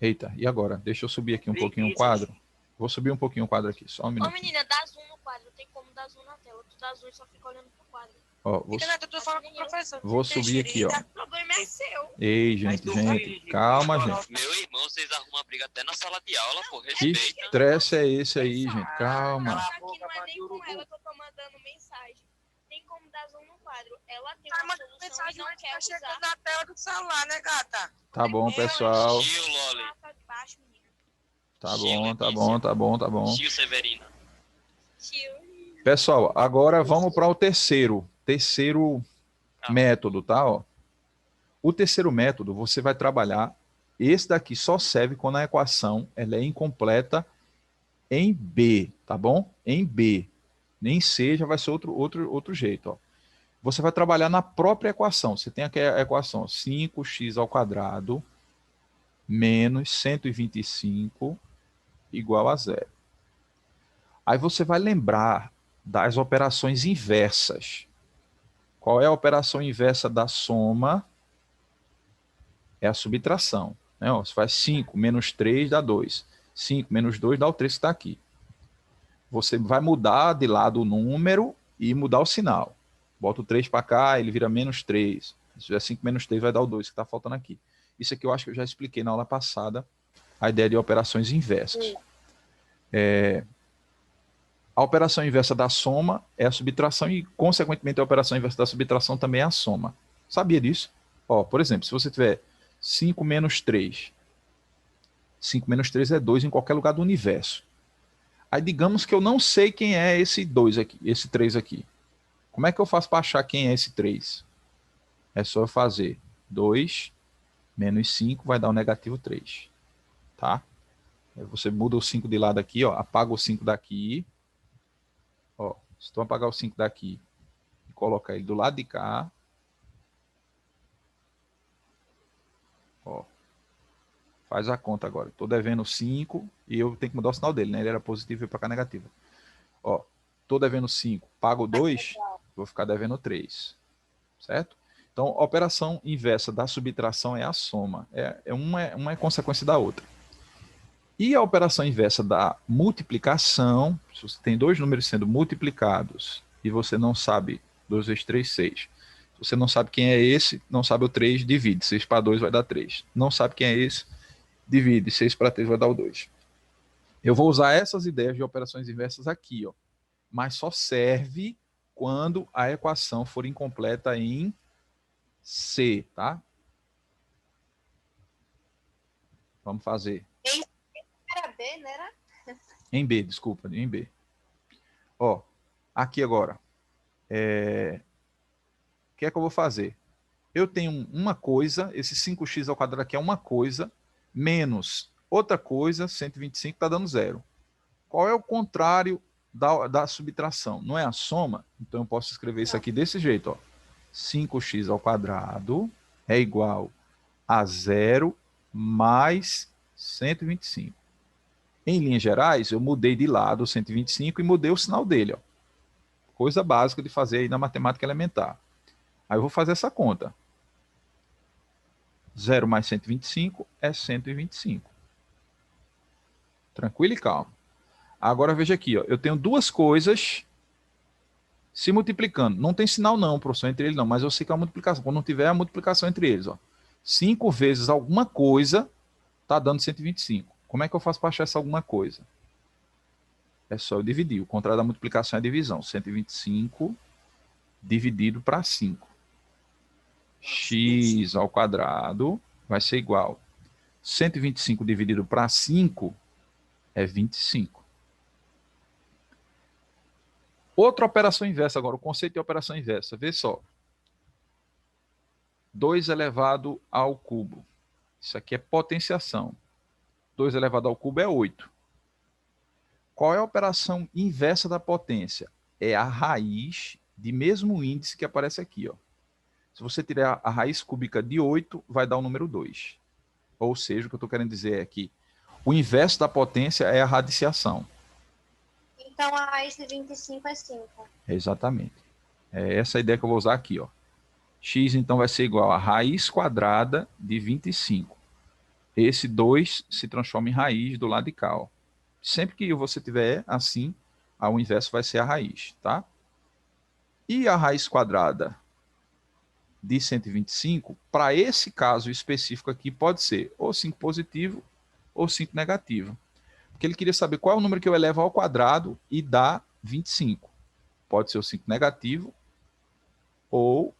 Eita, e agora? Deixa eu subir aqui um pouquinho o quadro. Vou subir um pouquinho o quadro aqui, só um minuto. Ô menina, dá zoom no quadro, tem como dar zoom na tela. Tu dá zoom e só fica olhando pro quadro. Ó, vou, Fica tu fala com o professor. vou subir aqui, ó. O problema é seu. Ei, gente, calma, gente. Meu irmão, vocês arrumam briga até na sala de aula, pô. Que Respeita. estresse é esse aí, gente? Calma. Mas aqui não é nem com ela que eu tô mandando mensagem. Tem como dar zoom no quadro. Ela tem uma solução e Mensagem não mas quer tá chegando usar. na tela do celular, né, gata? Tá bom, pessoal. Tio Loli. Passa de baixo, menina. Tá bom, tá bom, tá bom, tá bom. Tio Severina. Tio. Pessoal, agora vamos para o terceiro método, tá? Ó. O terceiro método, você vai trabalhar. Esse daqui só serve quando a equação ela é incompleta em B, tá bom? Em B. Nem C já vai ser outro jeito, ó. Você vai trabalhar na própria equação. Você tem aqui a equação 5x ao quadrado menos 125 igual a zero. Aí você vai lembrar das operações inversas. Qual é a operação inversa da soma? É a subtração. Né? Ó, você faz 5 menos 3 dá 2. 5 menos 2 dá o 3 que está aqui. Você vai mudar de lado o número e mudar o sinal. Bota o 3 para cá, ele vira menos 3. Se tiver 5 menos 3, vai dar o 2 que está faltando aqui. Isso aqui eu acho que eu já expliquei na aula passada, a ideia de operações inversas. A operação inversa da soma é a subtração e, consequentemente, a operação inversa da subtração também é a soma. Sabia disso? Ó, por exemplo, se você tiver 5 menos 3, 5 menos 3 é 2 em qualquer lugar do universo. Aí digamos que eu não sei quem é esse 2 aqui, esse 3 aqui. Como é que eu faço para achar quem é esse 3? É só eu fazer 2 menos 5 vai dar o negativo 3. Tá? Aí você muda o 5 de lado aqui, ó, apaga o 5 daqui. Ó, se tu apagar o 5 daqui e colocar ele do lado de cá, ó, faz a conta agora. Estou devendo 5 e eu tenho que mudar o sinal dele, né? Ele era positivo e para cá negativo. Ó, estou devendo 5, pago 2, vou ficar devendo 3. Certo? Então, a operação inversa da subtração é a soma. Uma é consequência da outra. E a operação inversa da multiplicação, se você tem dois números sendo multiplicados e você não sabe, 2 vezes 3, 6. Se você não sabe quem é esse, não sabe o 3, divide. 6 para 2 vai dar 3. Não sabe quem é esse, divide. 6 para 3 vai dar o 2. Eu vou usar essas ideias de operações inversas aqui, ó, mas só serve quando a equação for incompleta em C, tá? Vamos fazer. Era B, né? Era? Em B, desculpa, em B. Ó, aqui agora. O que é que eu vou fazer? Eu tenho uma coisa, esse 5x ao quadrado aqui é uma coisa, menos outra coisa, 125 está dando zero. Qual é o contrário da subtração? Não é a soma? Então eu posso escrever isso aqui desse jeito, ó. 5x ao quadrado é igual a zero mais 125. Em linhas gerais, eu mudei de lado o 125 e mudei o sinal dele. Ó. Coisa básica de fazer aí na matemática elementar. Aí eu vou fazer essa conta. 0 mais 125 é 125. Tranquilo e calmo. Agora veja aqui, ó, eu tenho duas coisas se multiplicando. Não tem sinal não, professor, entre eles não, mas eu sei que é a multiplicação. Quando não tiver a multiplicação entre eles, ó. 5 vezes alguma coisa está dando 125. Como é que eu faço para achar essa alguma coisa? É só eu dividir. O contrário da multiplicação é a divisão. 125 dividido para 5. X ao quadrado vai ser igual. 125 dividido para 5 é 25. Outra operação inversa agora. O conceito de operação inversa. Vê só. 2 elevado ao cubo. Isso aqui é potenciação. 2 elevado ao cubo é 8. Qual é a operação inversa da potência? É a raiz de mesmo índice que aparece aqui. Ó. Se você tirar a raiz cúbica de 8, vai dar o número 2. Ou seja, o que eu estou querendo dizer é que o inverso da potência é a radiciação. Então a raiz de 25 é 5. Exatamente. É essa a ideia que eu vou usar aqui. Ó. X então vai ser igual a raiz quadrada de 25. Esse 2 se transforma em raiz do lado de cá. Ó. Sempre que você tiver assim, o inverso vai ser a raiz, tá? E a raiz quadrada de 125, para esse caso específico aqui, pode ser ou 5 positivo ou 5 negativo. Porque ele queria saber qual é o número que eu elevo ao quadrado e dá 25. Pode ser o 5 negativo ou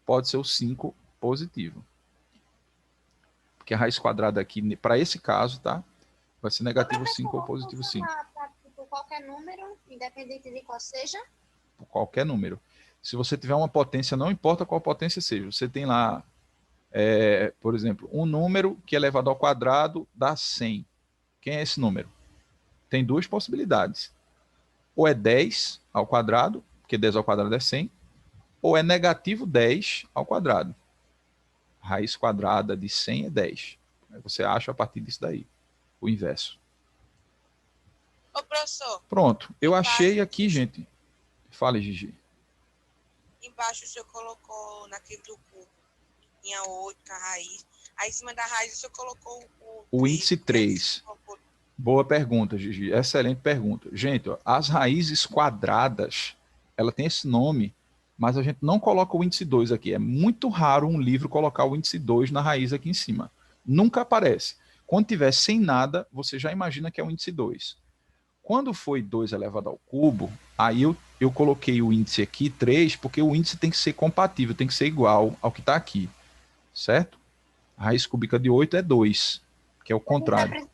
pode ser o 5 positivo. Porque a raiz quadrada aqui, para esse caso, tá? Vai ser negativo 5 ou positivo 5. Por qualquer número, independente de qual seja? Por qualquer número. Se você tiver uma potência, não importa qual potência seja, você tem lá, por exemplo, um número que é elevado ao quadrado dá 100. Quem é esse número? Tem duas possibilidades. Ou é 10 ao quadrado, porque 10 ao quadrado é 100, ou é negativo 10 ao quadrado. Raiz quadrada de 100 é 10. Você acha a partir disso daí, o inverso. Ô, professor, Pronto, eu embaixo, achei aqui, gente. Fale, Gigi. embaixo o senhor colocou naquele do cubo, tinha 8 na raiz. Aí em cima da raiz o senhor colocou O índice 3. Boa pergunta, Gigi. Excelente pergunta. Gente, ó, as raízes quadradas, ela tem esse nome, mas a gente não coloca o índice 2 aqui. É muito raro um livro colocar o índice 2 na raiz aqui em cima. Nunca aparece. Quando tiver sem nada, você já imagina que é o índice 2. Quando foi 2 elevado ao cubo, aí eu coloquei o índice aqui 3, porque o índice tem que ser compatível, tem que ser igual ao que está aqui. Certo? A raiz cúbica de 8 é 2, que é o contrário.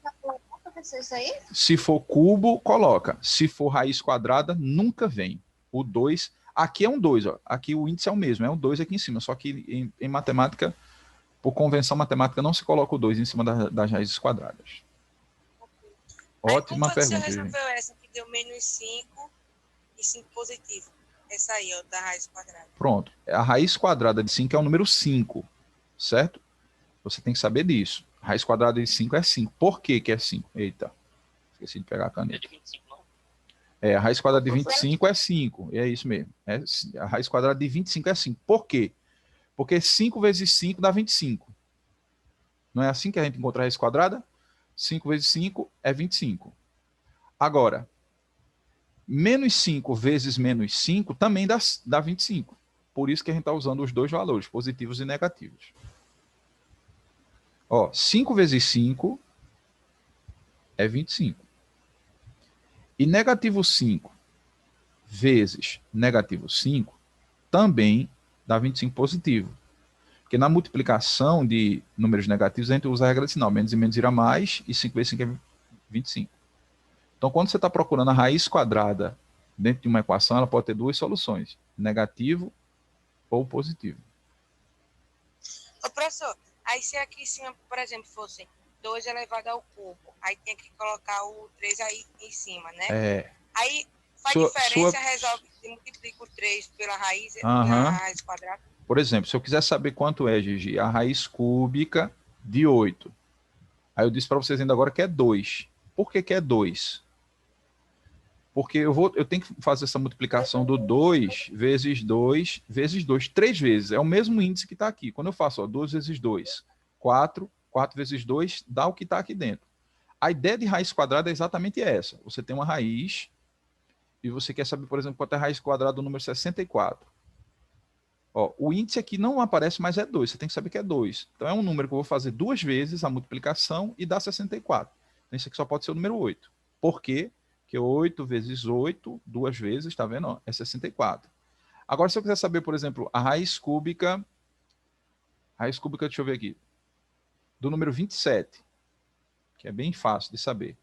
Se for cubo, coloca. Se for raiz quadrada, nunca vem. O 2, aqui é um 2, ó. Aqui o índice é o mesmo, é um 2 aqui em cima, só que em matemática, por convenção matemática, não se coloca o 2 em cima das raízes quadradas. Ótima aí, pergunta. Você resolveu essa que deu menos 5 e 5 positivo. Essa aí, ó, da raiz quadrada. Pronto. A raiz quadrada de 5 é o número 5, certo? Você tem que saber disso. A raiz quadrada de 5 é 5. Por que que é 5? Eita, esqueci de pegar a caneta. É de 25, não? A raiz quadrada de 25 é 5. É isso mesmo. A raiz quadrada de 25 é 5. Por quê? Porque 5 vezes 5 dá 25. Não é assim que a gente encontra a raiz quadrada? 5 vezes 5 é 25. Agora, menos 5 vezes menos 5 também dá 25. Por isso que a gente está usando os dois valores, positivos e negativos. Ó, 5 vezes 5 é 25. E negativo 5 vezes negativo 5 também dá 25 positivo. Porque na multiplicação de números negativos, a gente usa a regra de sinal. Menos e menos irá mais, e 5 vezes 5 é 25. Então, quando você está procurando a raiz quadrada dentro de uma equação, ela pode ter duas soluções. Negativo ou positivo. Ô, professor, aí se aqui em cima, por exemplo, fosse 2 elevado ao cubo, aí tem que colocar o 3 aí em cima, né? Aí faz diferença, resolve, multiplica o 3 pela raiz, pela raiz quadrada. Por exemplo, se eu quiser saber quanto é, Gigi, a raiz cúbica de 8. Aí eu disse para vocês ainda agora que é 2. Por que é 2? Porque eu tenho que fazer essa multiplicação do 2 vezes 2 vezes 2, 3 vezes. É o mesmo índice que está aqui. Quando eu faço 2 vezes 2, 4, 4 vezes 2, dá o que está aqui dentro. A ideia de raiz quadrada é exatamente essa. Você tem uma raiz e você quer saber, por exemplo, quanto é a raiz quadrada do número 64. Ó, o índice aqui não aparece, mas é 2. Você tem que saber que é 2. Então é um número que eu vou fazer 2 vezes a multiplicação e dá 64. Então isso aqui só pode ser o número 8. Por quê? Porque 8 vezes 8, 2 vezes, tá vendo? Ó, é 64. Agora, se eu quiser saber, por exemplo, a raiz cúbica, deixa eu ver aqui, do número 27, que é bem fácil de saber.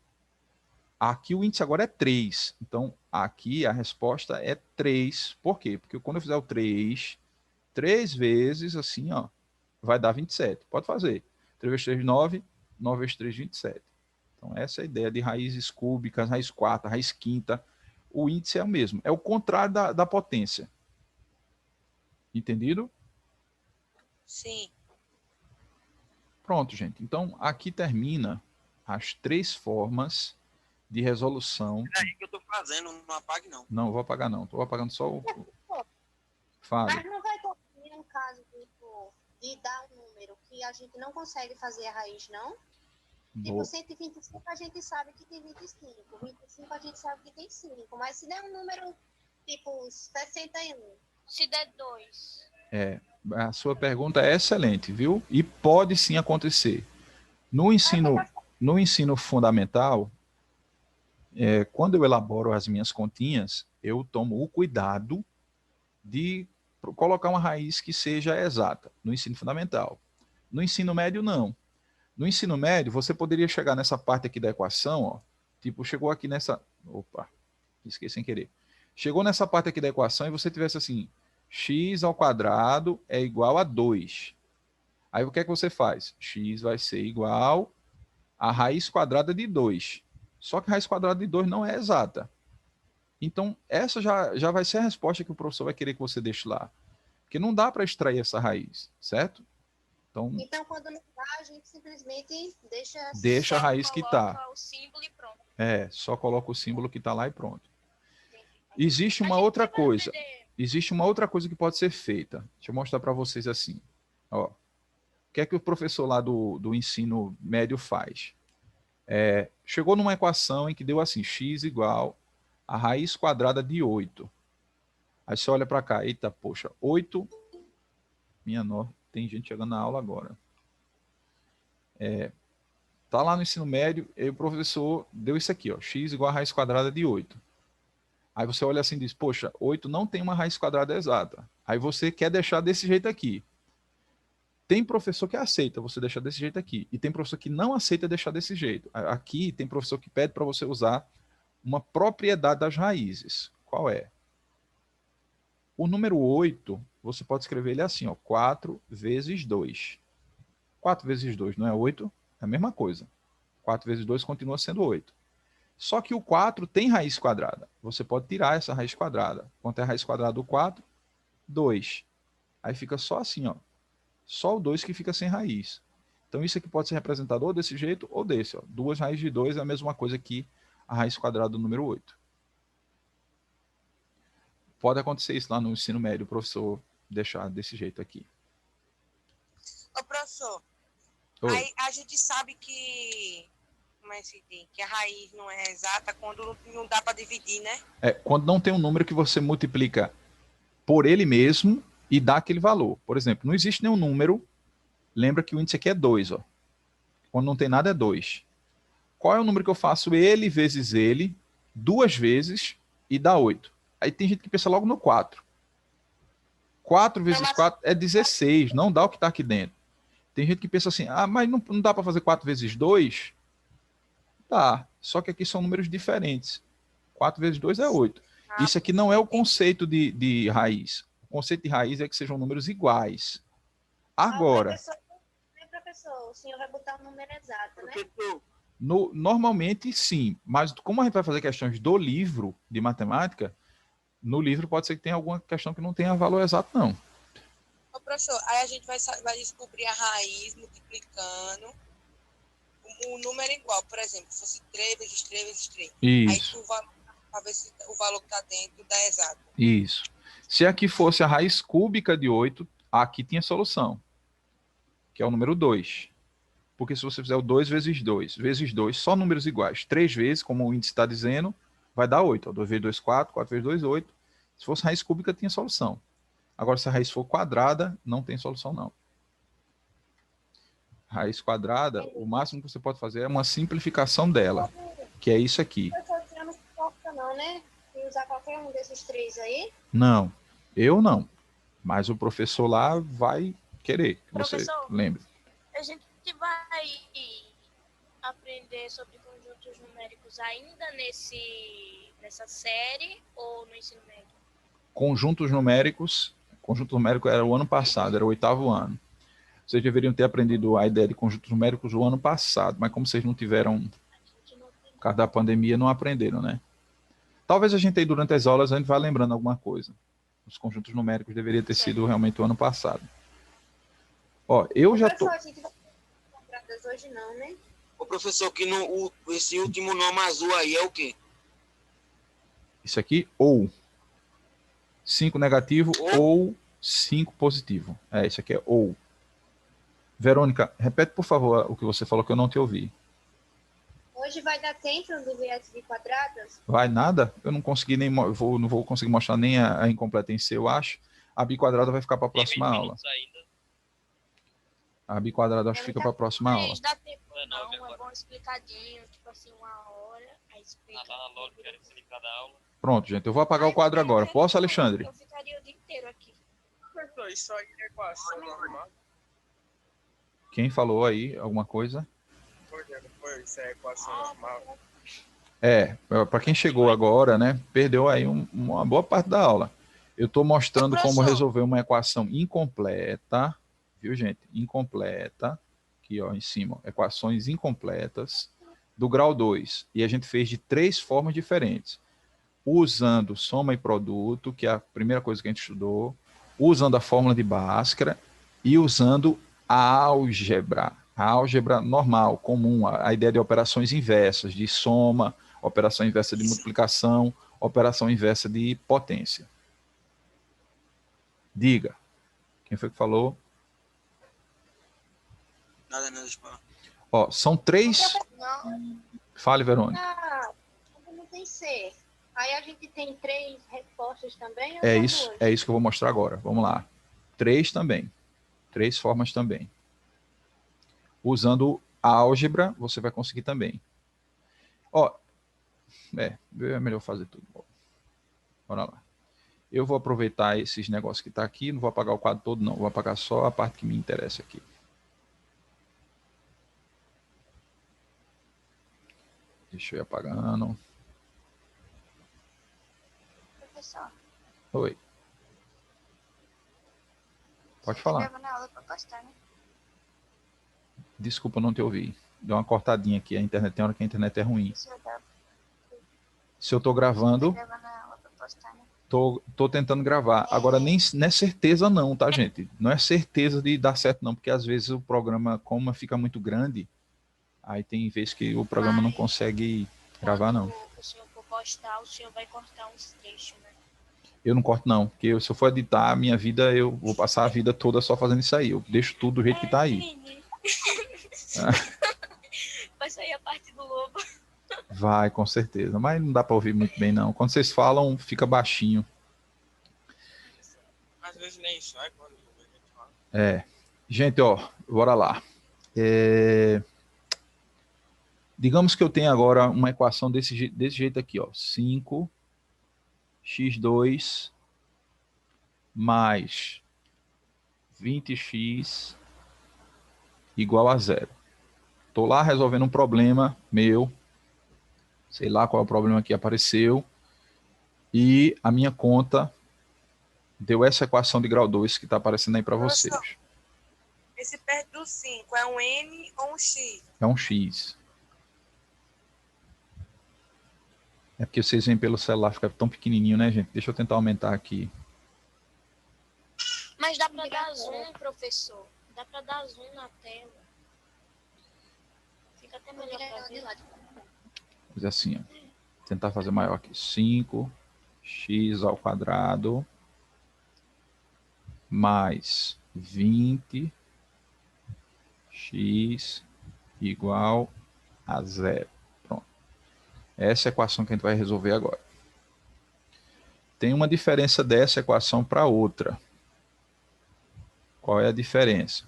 Aqui o índice agora é 3. Então, aqui a resposta é 3. Por quê? Porque quando eu fizer o 3 vezes, assim, ó, vai dar 27. Pode fazer. 3 vezes 3, 9. 9 vezes 3, 27. Então, essa é a ideia de raízes cúbicas, raiz quarta, raiz quinta. O índice é o mesmo. É o contrário da potência. Entendido? Sim. Pronto, gente. Então, aqui termina as 3 formas de resolução. É aí que eu estou fazendo, não apague não. Não, vou apagar não. Estou apagando só o... Fale. Mas não vai conseguir um caso de dar um número que a gente não consegue fazer a raiz, não? Tipo, 125 a gente sabe que tem 25. 25 a gente sabe que tem 5. Mas se der um número tipo 61. Se der 2. A sua pergunta é excelente, viu? E pode sim acontecer. No ensino fundamental, quando eu elaboro as minhas continhas, eu tomo o cuidado de colocar uma raiz que seja exata, no ensino fundamental. No ensino médio, não. No ensino médio, você poderia chegar nessa parte aqui da equação, ó, tipo, chegou aqui nessa... Opa, esqueci sem querer. Chegou nessa parte aqui da equação e você tivesse assim, x² é igual a 2. Aí o que é que você faz? X vai ser igual a raiz quadrada de 2. Só que a raiz quadrada de 2 não é exata. Então, essa já vai ser a resposta que o professor vai querer que você deixe lá. Porque não dá para extrair essa raiz, certo? Então, quando não dá, a gente simplesmente deixa a raiz que está. Coloca o símbolo e pronto. Só coloca o símbolo que está lá e pronto. Existe uma outra coisa. Existe uma outra coisa que pode ser feita. Deixa eu mostrar para vocês assim. Ó, o que é que o professor lá do ensino médio faz? Chegou numa equação em que deu assim, x igual a raiz quadrada de 8. Aí você olha para cá, eita, poxa, 8... Minha nossa, tem gente chegando na aula agora. Tá lá no ensino médio, e o professor deu isso aqui, ó, x igual a raiz quadrada de 8. Aí você olha assim e diz, poxa, 8 não tem uma raiz quadrada exata. Aí você quer deixar desse jeito aqui. Tem professor que aceita você deixar desse jeito aqui. E tem professor que não aceita deixar desse jeito. Aqui tem professor que pede para você usar uma propriedade das raízes. Qual é? O número 8, você pode escrever ele assim, ó, 4 vezes 2. 4 vezes 2 não é 8? É a mesma coisa. 4 vezes 2 continua sendo 8. Só que o 4 tem raiz quadrada. Você pode tirar essa raiz quadrada. Quanto é a raiz quadrada do 4? 2. Aí fica só assim, ó. Só o 2 que fica sem raiz. Então isso aqui pode ser representado ou desse jeito ou desse. Ó. 2 raízes de 2 é a mesma coisa que a raiz quadrada do número 8. Pode acontecer isso lá no ensino médio, o professor deixar desse jeito aqui. Ô, professor, Oi. aí a gente sabe que, que a raiz não é exata quando não dá para dividir, né? Quando não tem um número que você multiplica por ele mesmo e dá aquele valor. Por exemplo, não existe nenhum número, lembra que o índice aqui é 2, ó. Quando não tem nada é 2. Qual é o número que eu faço ele vezes ele, 2 vezes, e dá 8? Aí tem gente que pensa logo no 4. 4 vezes 4 é 16, não dá o que está aqui dentro. Tem gente que pensa assim, mas não dá para fazer 4 vezes 2? Dá, só que aqui são números diferentes. 4 vezes 2 é 8. Isso aqui não é o conceito de raiz. O conceito de raiz é que sejam números iguais. Agora... Professor, o senhor vai botar o número exato, né? Normalmente, sim. Mas como a gente vai fazer questões do livro de matemática, no livro pode ser que tenha alguma questão que não tenha valor exato, não. Ô, professor, aí a gente vai descobrir a raiz multiplicando o número igual. Por exemplo, se fosse 3 vezes 3 vezes 3. Isso. Aí tu vai para ver se o valor que está dentro dá exato. Isso. Se aqui fosse a raiz cúbica de 8, aqui tinha solução, que é o número 2. Porque se você fizer o 2 vezes 2, vezes 2, só números iguais, 3 vezes, como o índice está dizendo, vai dar 8. 2 vezes 2, 4, 4 vezes 2, 8. Se fosse raiz cúbica, tinha solução. Agora, se a raiz for quadrada, não tem solução, não. Raiz quadrada, o máximo que você pode fazer é uma simplificação dela, que é isso aqui. Não se importa não, né? E usar qualquer um desses 3 aí? Não, eu não. Mas o professor lá vai querer que você lembre. A gente vai aprender sobre conjuntos numéricos ainda nessa série ou no ensino médio? Conjunto numérico era o ano passado, era o 8º ano. Vocês deveriam ter aprendido a ideia de conjuntos numéricos o ano passado, mas como vocês não tiveram, por causa da pandemia, não aprenderam, né? Talvez a gente aí, durante as aulas, a gente vá lembrando alguma coisa. Os conjuntos numéricos deveria ter sido realmente o ano passado. Ó, eu já tô... Hoje não, né? Ô, professor, que esse último nome azul aí é o quê? Isso aqui, ou 5 negativo ou 5 positivo. Isso aqui é ou. Verônica, repete, por favor, o que você falou que eu não te ouvi. Oi, Hoje vai dar tempo de ver as de quadradas? Vai nada? Eu não consegui nem... não vou conseguir mostrar nem a incompleta em si, eu acho. A biquadrada vai ficar para a próxima aula. A biquadrada acho que fica para a próxima aula. Dá tempo não, é bom explicadinho, tipo assim, 1 hora, aí explica. Logo quero ser cada aula. Pronto, gente, eu vou apagar o quadro agora. Posso, Alexandre? Eu ficaria o dia inteiro aqui. Professor, isso aí é equação normal? Quem falou aí alguma coisa? Isso é equação normal? Para quem chegou agora, né, perdeu aí uma boa parte da aula. Eu estou mostrando como resolver uma equação incompleta, viu, gente? Incompleta, aqui, ó, em cima, ó, equações incompletas do grau 2. E a gente fez de 3 formas diferentes. Usando soma e produto, que é a primeira coisa que a gente estudou, usando a fórmula de Bhaskara e usando a álgebra normal, comum, a ideia de operações inversas, de soma, operação inversa de multiplicação, operação inversa de potência. Diga. Quem foi que falou? Nada, deixa eu falar. Ó, são 3... Fale, Verônica. Não tem C. Aí a gente tem 3 respostas também? É isso que eu vou mostrar agora. Vamos lá. 3 também. 3 formas também. Usando a álgebra, você vai conseguir também. Ó, é melhor fazer tudo. Bora lá. Eu vou aproveitar esses negócios que tá aqui, não vou apagar o quadro todo, não. Vou apagar só a parte que me interessa aqui. Deixa eu ir apagando. Professor. Oi. Pode falar. Gravando a aula pra postar, né? Desculpa, não te ouvi. Deu uma cortadinha aqui. A internet tem hora que a internet é ruim. Se eu tô gravando... Tô tentando gravar. Agora, nem não é certeza não, tá, gente? Não é certeza de dar certo não, porque às vezes o programa, como fica muito grande, aí tem vezes que o programa não consegue gravar, não. Quando o senhor for postar, o senhor vai cortar uns trechos, né? Eu não corto não, porque se eu for editar a minha vida, eu vou passar a vida toda só fazendo isso aí. Eu deixo tudo do jeito que tá aí. Vai sair a parte do lobo. Vai, com certeza. Mas não dá para ouvir muito bem, não. Quando vocês falam, fica baixinho. Às vezes nem sai quando a gente fala. Gente, ó, bora lá. Digamos que eu tenho agora uma equação desse jeito aqui, ó. 5x2 mais 20x igual a 0. Estou lá resolvendo um problema meu. Sei lá qual é o problema que apareceu. E a minha conta deu essa equação de grau 2 que está aparecendo aí para vocês. Esse perto do 5 é um N ou um X? É um X. É porque vocês veem pelo celular, fica tão pequenininho, né, gente? Deixa eu tentar aumentar aqui. Mas dá para dar zoom, professor. Dá para dar zoom na tela. Fica até melhor para ver. Fazer assim, ó. Tentar fazer maior aqui. 5x ao quadrado mais 20x igual a 0. Pronto. Essa é a equação que a gente vai resolver agora. Tem uma diferença dessa equação para outra. Qual é a diferença?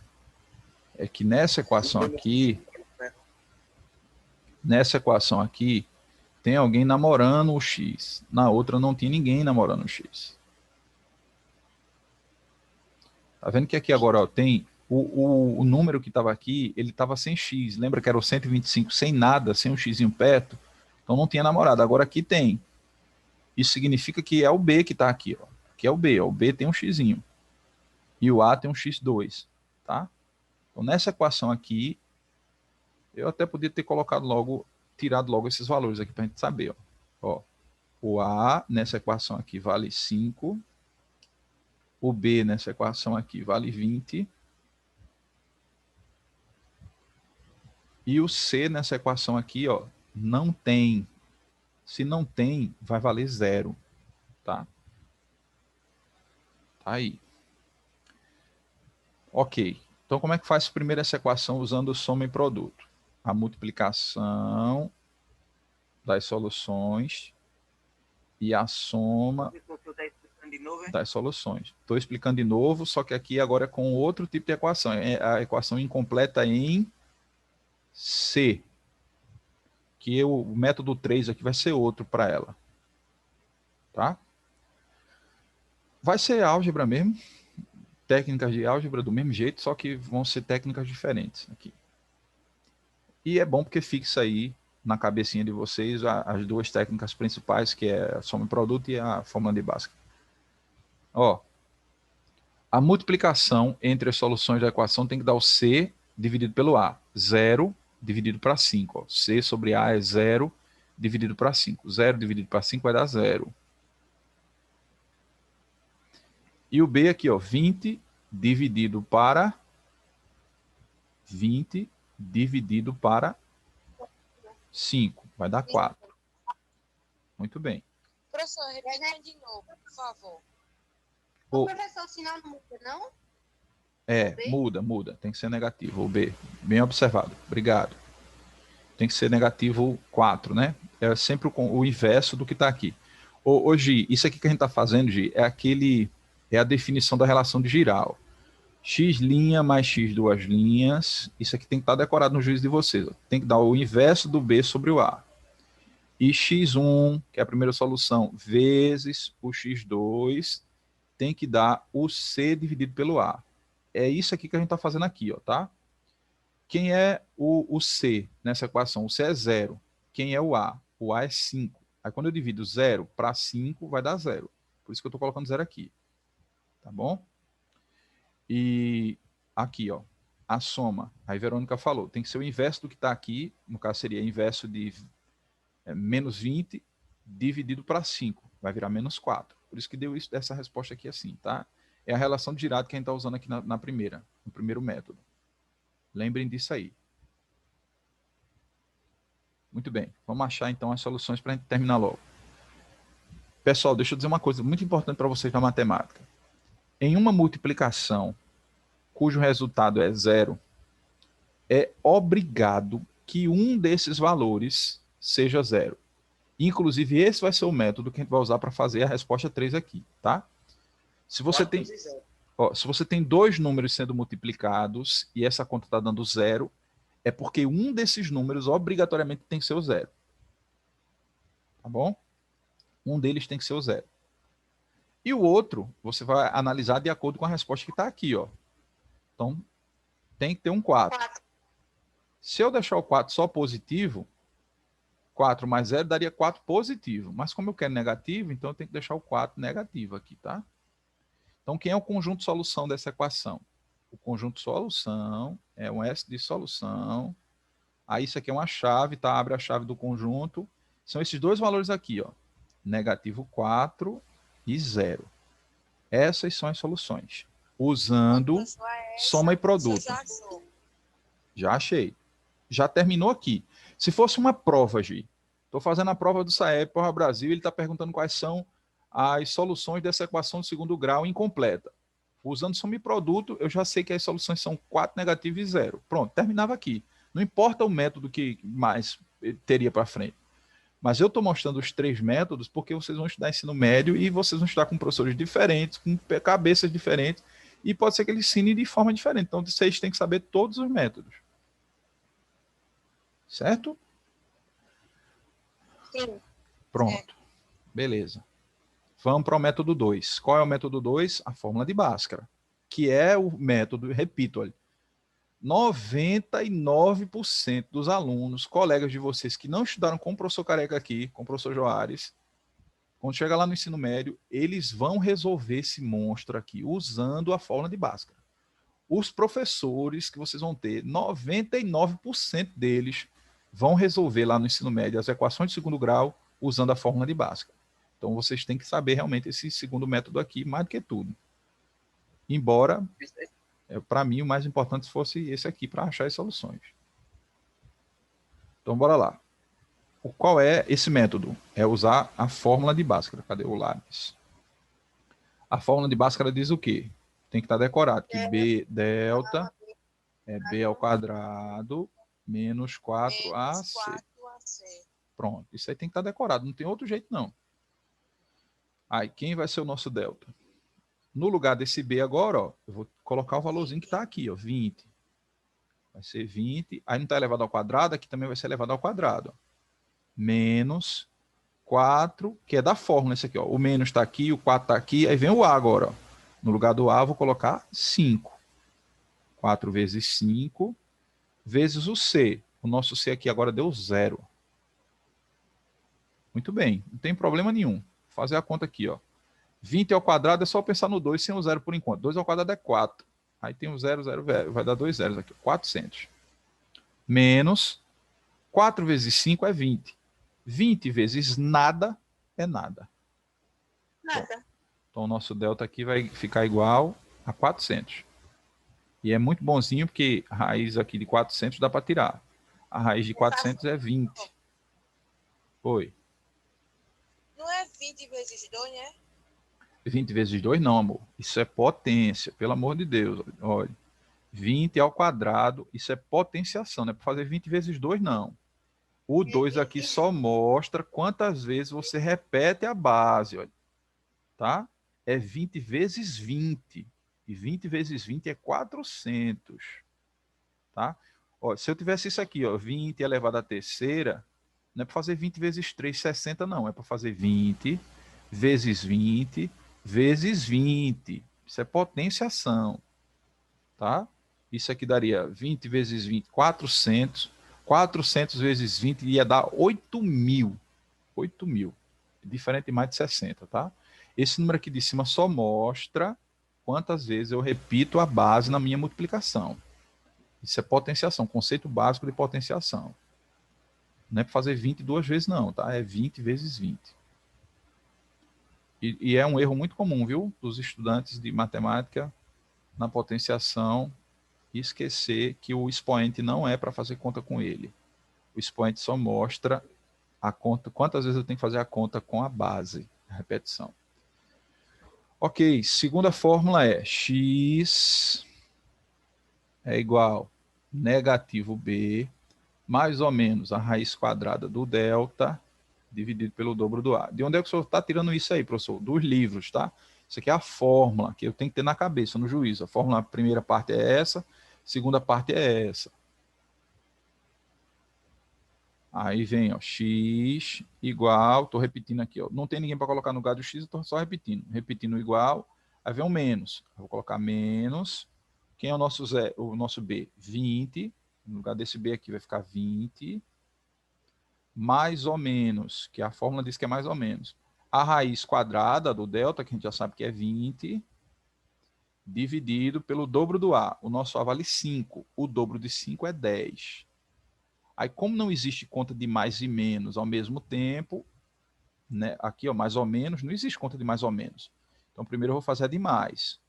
É que nessa equação aqui, tem alguém namorando o x. Na outra não tem ninguém namorando o x. Tá vendo que aqui agora ó, tem o número que estava aqui, ele estava sem x. Lembra que era o 125 sem nada, sem um xzinho perto? Então não tinha namorado. Agora aqui tem. Isso significa que é o B que está aqui. Ó. Aqui é o B. Ó. O B tem um xzinho. E o A tem um x2. Tá? Então nessa equação aqui, eu até podia ter colocado logo, tirado logo esses valores aqui para a gente saber. Ó, o A nessa equação aqui vale 5. O B nessa equação aqui vale 20. E o C nessa equação aqui, ó, não tem. Se não tem, vai valer 0. Tá? Tá aí. Ok. Então, como é que faz primeiro essa equação usando soma e produto? A multiplicação das soluções e a soma das soluções. Estou explicando de novo, só que aqui agora é com outro tipo de equação. É a equação incompleta em C. Que o método 3 aqui vai ser outro para ela. Tá? Vai ser álgebra mesmo. Técnicas de álgebra do mesmo jeito, só que vão ser técnicas diferentes aqui. E é bom porque fixa aí na cabecinha de vocês as duas técnicas principais, que é a soma e produto e a fórmula de Bhaskara. Ó, a multiplicação entre as soluções da equação tem que dar o C dividido pelo A. 0 dividido para 5. Ó. C sobre A é 0 dividido para 5. 0 dividido para 5 vai dar 0. E o B aqui, ó, 20 dividido para 20 dividido para 5. Vai dar 4. Muito bem. Professor, repita de novo, por favor. O professor, o sinal não muda, não? Muda. Tem que ser negativo. O B. Bem observado. Obrigado. Tem que ser negativo 4, né? É sempre o inverso do que está aqui. Ô, Gi, isso aqui que a gente está fazendo, Gi, é a definição da relação de giral. X' mais X duas linhas. Isso aqui tem que estar decorado no juízo de vocês. Ó. Tem que dar o inverso do B sobre o A. E X1, que é a primeira solução, vezes o X2, tem que dar o C dividido pelo A. É isso aqui que a gente está fazendo aqui, ó, tá? Quem é o C nessa equação? O C é 0. Quem é o A? O A é 5. Aí quando eu divido 0 para 5, vai dar 0. Por isso que eu estou colocando 0 aqui. Tá bom? E aqui, ó, a soma. Aí Verônica falou, tem que ser o inverso do que está aqui. No caso seria inverso de menos 20 dividido para 5. Vai virar menos 4. Por isso que deu essa resposta aqui assim, tá? É a relação de girado que a gente está usando aqui no primeiro método. Lembrem disso aí. Muito bem. Vamos achar, então, as soluções para a gente terminar logo. Pessoal, deixa eu dizer uma coisa muito importante para vocês na matemática. Em uma multiplicação cujo resultado é 0, é obrigado que um desses valores seja 0. Inclusive, esse vai ser o método que a gente vai usar para fazer a resposta 3 aqui, tá? Se você tem dois números sendo multiplicados e essa conta está dando 0, é porque um desses números obrigatoriamente tem que ser o 0. Tá bom? Um deles tem que ser o 0. E o outro, você vai analisar de acordo com a resposta que está aqui, ó. Então, tem que ter um 4. Se eu deixar o 4 só positivo, 4 mais 0 daria 4 positivo. Mas como eu quero negativo, então eu tenho que deixar o 4 negativo aqui, tá? Então, quem é o conjunto solução dessa equação? O conjunto solução é um S de solução. Aí isso aqui é uma chave, tá? Abre a chave do conjunto. São esses dois valores aqui, ó. Negativo 4 e 0. Essas são as soluções. Usando soma e produto. Já achei. Já terminou aqui. Se fosse uma prova, Gi, estou fazendo a prova do SAEB para o Brasil, ele está perguntando quais são as soluções dessa equação de segundo grau incompleta. Usando soma e produto, eu já sei que as soluções são 4 negativo e 0. Pronto, terminava aqui. Não importa o método que mais teria para frente. Mas eu estou mostrando os 3 métodos porque vocês vão estudar ensino médio e vocês vão estudar com professores diferentes, com cabeças diferentes, e pode ser que eles ensinem de forma diferente. Então, vocês têm que saber todos os métodos. Certo? Sim. Pronto. É. Beleza. Vamos para o método 2. Qual é o método 2? A fórmula de Bhaskara, que é o método, repito, olha, 99% dos alunos, colegas de vocês que não estudaram com o professor Careca aqui, com o professor Joares, quando chegar lá no ensino médio, eles vão resolver esse monstro aqui, usando a fórmula de Bhaskara. Os professores que vocês vão ter, 99% deles vão resolver lá no ensino médio as equações de segundo grau usando a fórmula de Bhaskara. Então, vocês têm que saber realmente esse segundo método aqui, mais do que tudo. Embora, para mim, o mais importante fosse esse aqui, para achar as soluções. Então, bora lá. Qual é esse método? É usar a fórmula de Bhaskara. Cadê o lápis? A fórmula de Bhaskara diz o quê? Tem que estar decorado, que B delta é B ao quadrado menos 4AC. Pronto, isso aí tem que estar decorado, não tem outro jeito não. Aí, quem vai ser o nosso delta? No lugar desse B agora, ó, eu vou colocar o valorzinho que está aqui, ó, 20. Vai ser 20, aí não está elevado ao quadrado, aqui também vai ser elevado ao quadrado. Ó. Menos 4, que é da fórmula esse aqui, ó. O menos está aqui, o 4 está aqui, aí vem o A agora, ó. No lugar do A, eu vou colocar 5. 4 vezes 5, vezes o C. O nosso C aqui agora deu 0. Muito bem, não tem problema nenhum. Vou fazer a conta aqui, ó. 20 ao quadrado é só pensar no 2 sem o 0 por enquanto. 2 ao quadrado é 4. Aí tem o 0, 0, vai dar 2 zeros aqui. 400. Menos 4 vezes 5 é 20. 20 vezes nada é nada. Nada. Então o nosso delta aqui vai ficar igual a 400. E é muito bonzinho porque a raiz aqui de 400 dá para tirar. A raiz de 400 é 20. Oi. Não é 20 vezes 2, né? 20 vezes 2 não, amor. Isso é potência, pelo amor de Deus. Olha, 20 ao quadrado, isso é potenciação. Não é para fazer 20 vezes 2, não. O 2 aqui só mostra quantas vezes você repete a base. Olha. Tá? É 20 vezes 20. E 20 vezes 20 é 400. Tá? Ó, se eu tivesse isso aqui, ó, 20 elevado à terceira, não é para fazer 20 vezes 3, 60, não. É para fazer 20 vezes 20 vezes 20. Isso é potenciação. Tá? Isso aqui daria 20 vezes 20, 400. 400 vezes 20 ia dar 8.000. 8.000. Diferente de mais de 60, tá? Esse número aqui de cima só mostra quantas vezes eu repito a base na minha multiplicação. Isso é potenciação, conceito básico de potenciação. Não é para fazer 20 duas vezes, não, tá? É 20 vezes 20. E é um erro muito comum, viu? Dos estudantes de matemática na potenciação, esquecer que o expoente não é para fazer conta com ele. O expoente só mostra a conta, quantas vezes eu tenho que fazer a conta com a base, a repetição. Ok, segunda fórmula é x é igual negativo b mais ou menos a raiz quadrada do delta dividido pelo dobro do A. De onde é que o senhor está tirando isso aí, professor? Dos livros, tá? Isso aqui é a fórmula que eu tenho que ter na cabeça, no juízo. A fórmula, a primeira parte é essa, a segunda parte é essa. Aí vem, ó, x igual, estou repetindo aqui, ó, não tem ninguém para colocar no lugar do x, estou só repetindo. Repetindo igual, aí vem um menos. Eu vou colocar menos. Quem é o nosso, o nosso b? 20. No lugar desse b aqui vai ficar 20. Mais ou menos, que a fórmula diz que é mais ou menos. A raiz quadrada do delta, que a gente já sabe que é 20, dividido pelo dobro do A. O nosso A vale 5. O dobro de 5 é 10. Aí, como não existe conta de mais e menos ao mesmo tempo, né, aqui, ó, mais ou menos, não existe conta de mais ou menos. Então, primeiro eu vou fazer a de mais.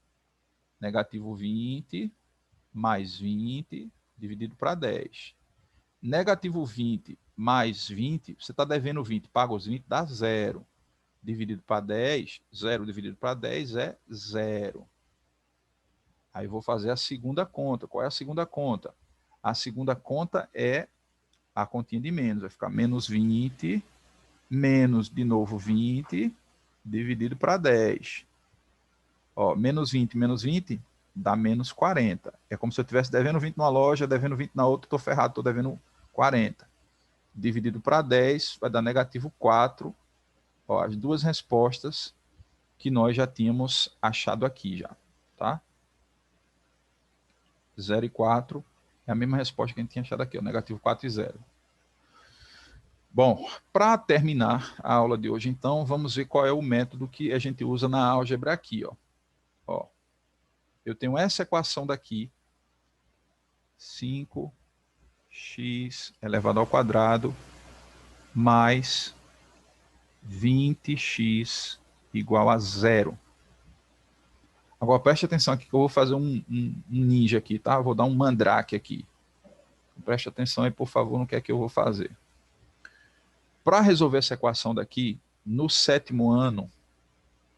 Negativo 20 mais 20 dividido para 10. Negativo 20 mais 20, você está devendo 20, paga os 20, dá 0. Dividido para 10, 0 dividido para 10 é 0. Aí vou fazer a segunda conta. Qual é a segunda conta? A segunda conta é a continha de menos. Vai ficar menos 20, menos de novo 20, dividido para 10. Ó, menos 20, dá menos 40. É como se eu estivesse devendo 20 numa loja, devendo 20 na outra, estou ferrado, estou devendo 40. Dividido para 10, vai dar negativo 4. Ó, as duas respostas que nós já tínhamos achado aqui já, tá? 0 e 4 é a mesma resposta que a gente tinha achado aqui, ó, negativo 4 e 0. Bom, para terminar a aula de hoje, então, vamos ver qual é o método que a gente usa na álgebra aqui, ó. Ó, eu tenho essa equação daqui, 5x elevado ao quadrado mais 20x igual a 0. Agora preste atenção aqui que eu vou fazer um ninja aqui, tá? Eu vou dar um mandrake aqui. Preste atenção aí, por favor, no que é que eu vou fazer. Para resolver essa equação daqui, no 7º ano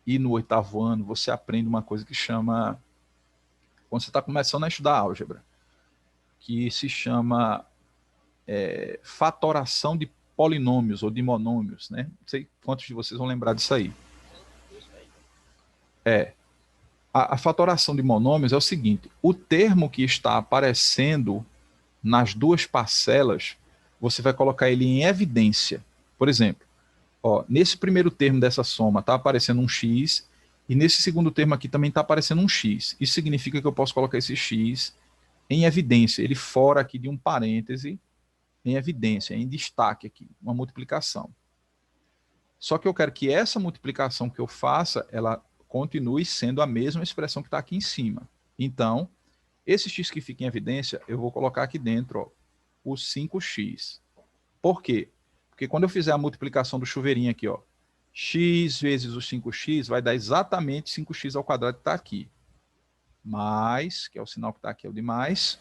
e no 8º ano, você aprende uma coisa que chama, quando você está começando a estudar álgebra, que se chama fatoração de polinômios ou de monômios, né? Não sei quantos de vocês vão lembrar disso aí. A fatoração de monômios é o seguinte: o termo que está aparecendo nas duas parcelas, você vai colocar ele em evidência. Por exemplo, ó, nesse primeiro termo dessa soma está aparecendo um x, e nesse segundo termo aqui também está aparecendo um x. Isso significa que eu posso colocar esse x em evidência, ele fora aqui de um parêntese, em evidência, em destaque aqui, uma multiplicação. Só que eu quero que essa multiplicação que eu faça, ela continue sendo a mesma expressão que está aqui em cima. Então, esse x que fica em evidência, eu vou colocar aqui dentro, ó, o 5x. Por quê? Porque quando eu fizer a multiplicação do chuveirinho aqui, ó, x vezes o 5x vai dar exatamente 5x ao quadrado que está aqui. Mais, que é o sinal que está aqui, é o de mais.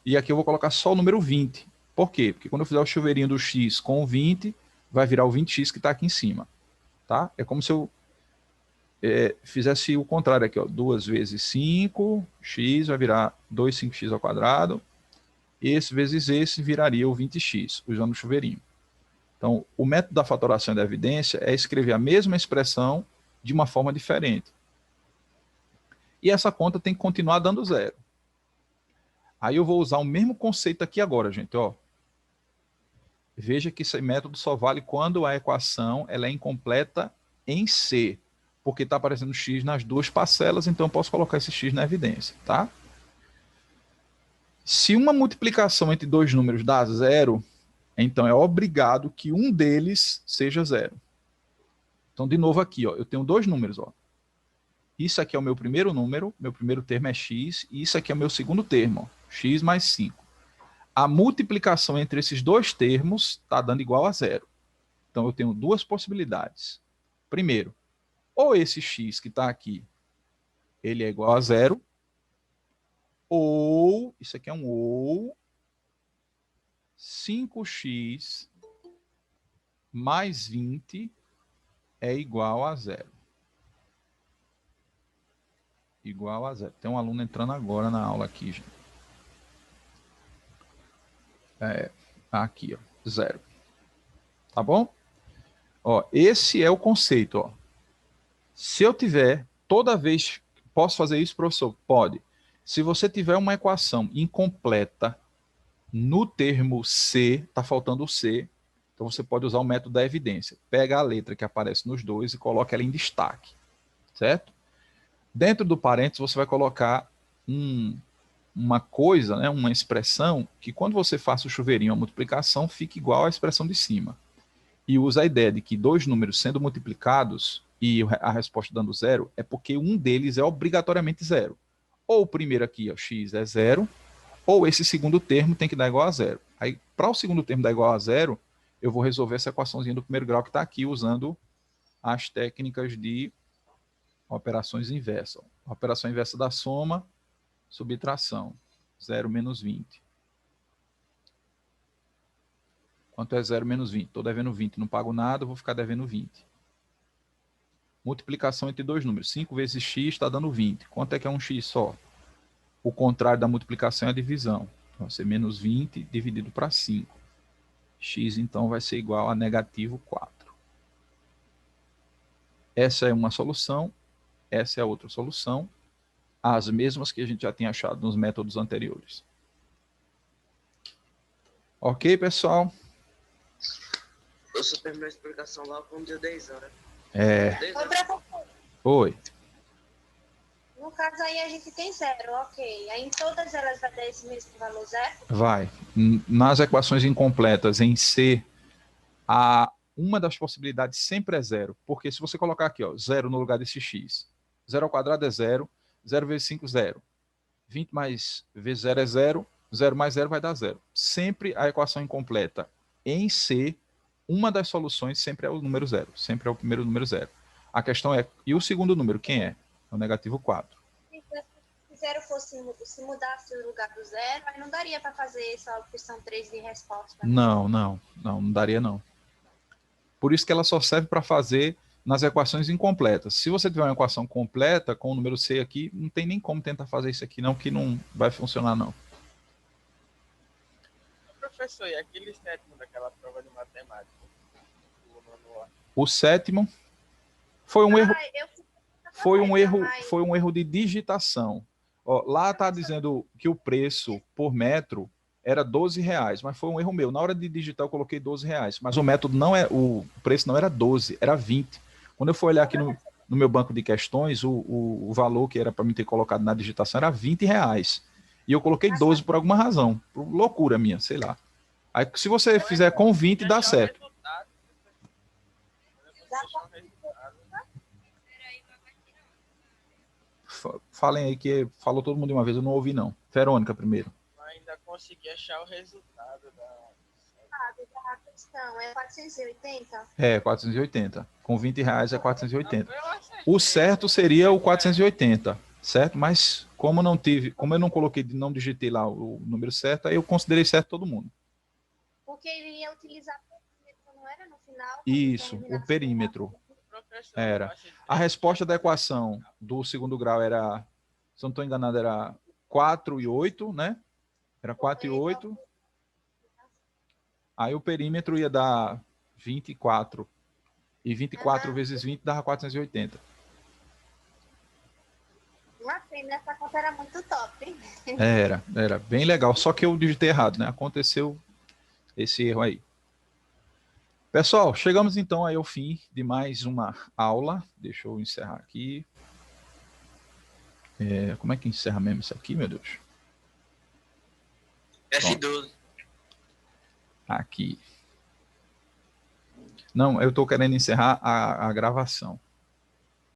E aqui eu vou colocar só o número 20. Por quê? Porque quando eu fizer o chuveirinho do x com o 20, vai virar o 20x que está aqui em cima. Tá? É como se eu fizesse o contrário aqui, ó, 2 vezes 5, x vai virar 2,5x ao quadrado. Esse vezes esse viraria o 20x, usando o chuveirinho. Então, o método da fatoração da evidência é escrever a mesma expressão de uma forma diferente. E essa conta tem que continuar dando zero. Aí eu vou usar o mesmo conceito aqui agora, gente, ó. Veja que esse método só vale quando a equação ela é incompleta em C, porque está aparecendo x nas duas parcelas, então eu posso colocar esse x na evidência, tá? Se uma multiplicação entre dois números dá zero, então é obrigado que um deles seja zero. Então, de novo aqui, ó, eu tenho dois números, ó. Isso aqui é o meu primeiro número, meu primeiro termo é x, e isso aqui é o meu segundo termo, ó, x mais 5. A multiplicação entre esses dois termos está dando igual a zero. Então, eu tenho duas possibilidades. Primeiro, ou esse x que está aqui, ele é igual a zero, ou, isso aqui é um ou, 5x mais 20 é igual a zero. Igual a zero. Tem um aluno entrando agora na aula aqui, gente. Aqui, ó, zero. Tá bom? Ó, esse é o conceito, ó. Se eu tiver, toda vez, posso fazer isso, professor? Pode. Se você tiver uma equação incompleta no termo C, está faltando o C, então você pode usar o método da evidência. Pega a letra que aparece nos dois e coloca ela em destaque, certo? Dentro do parênteses, você vai colocar uma coisa, né, uma expressão, que quando você faça o chuveirinho, a multiplicação, fique igual à expressão de cima. E usa a ideia de que dois números sendo multiplicados e a resposta dando zero, é porque um deles é obrigatoriamente zero. Ou o primeiro aqui, ó, x é zero, ou esse segundo termo tem que dar igual a zero. Aí, para o segundo termo dar igual a zero, eu vou resolver essa equaçãozinha do primeiro grau que está aqui, usando as técnicas de operações inversas. A operação inversa da soma, subtração, 0 menos 20. Quanto é 0 menos 20? Estou devendo 20, não pago nada, vou ficar devendo 20. Multiplicação entre dois números. 5 vezes x está dando 20. Quanto é que é um x só? O contrário da multiplicação é a divisão. Vai ser menos 20 dividido para 5. X, então, vai ser igual a negativo 4. Essa é uma solução. Essa é a outra solução. As mesmas que a gente já tinha achado nos métodos anteriores. Ok, pessoal? Eu só terminei a explicação lá quando deu 10 horas. Oi. No caso aí a gente tem zero, ok. Aí em todas elas vai dar esse mesmo valor zero? Vai. Nas equações incompletas em C, uma das possibilidades sempre é zero. Porque se você colocar aqui, ó, zero no lugar desse x, 0 ao quadrado é zero, 0 vezes 5, 0. 20 mais vezes 0 é 0, 0 mais 0 vai dar 0. Sempre a equação incompleta em C, uma das soluções sempre é o número 0. Sempre é o primeiro número 0. A questão é, e o segundo número, quem é? É o negativo 4. Se 0 fosse, se mudasse o lugar do 0, aí não daria para fazer essa opção 3 de resposta. Né? Não daria não. Por isso que ela só serve para fazer nas equações incompletas. Se você tiver uma equação completa com o número C aqui, não tem nem como tentar fazer isso aqui não, que não vai funcionar não. Professor, e aquele sétimo daquela prova de matemática? O sétimo foi um erro. Foi um erro de digitação. Ó, lá está dizendo que o preço por metro era R$12, mas foi um erro meu. Na hora de digitar eu coloquei R$12, mas o método não é, o preço não era 12, era 20. Quando eu for olhar aqui no meu banco de questões, o valor que era para mim ter colocado na digitação era R$20. E eu coloquei 12 por alguma razão. Por loucura minha, sei lá. Aí se você fizer com 20, dá certo. Falem aí que falou todo mundo de uma vez, eu não ouvi não. Verônica primeiro. Ainda consegui achar o resultado da questão. É 480? É, 480. Com R$20 é 480. O certo seria o 480, certo? Mas como eu não coloquei, não digitei lá o número certo, aí eu considerei certo todo mundo. Porque ele ia utilizar o perímetro, não era no final? Isso, o perímetro. Era. A resposta da equação do segundo grau era, se não estou enganado, era 4 e 8, né? Era 4 e 8. Aí o perímetro ia dar 24. E 24 vezes 20 dava 480. Uma pena, essa conta era muito top, hein? Era bem legal. Só que eu digitei errado, né? Aconteceu esse erro aí. Pessoal, chegamos então aí ao fim de mais uma aula. Deixa eu encerrar aqui. Como é que encerra mesmo isso aqui, meu Deus? F12. Aqui. Não, eu estou querendo encerrar a gravação.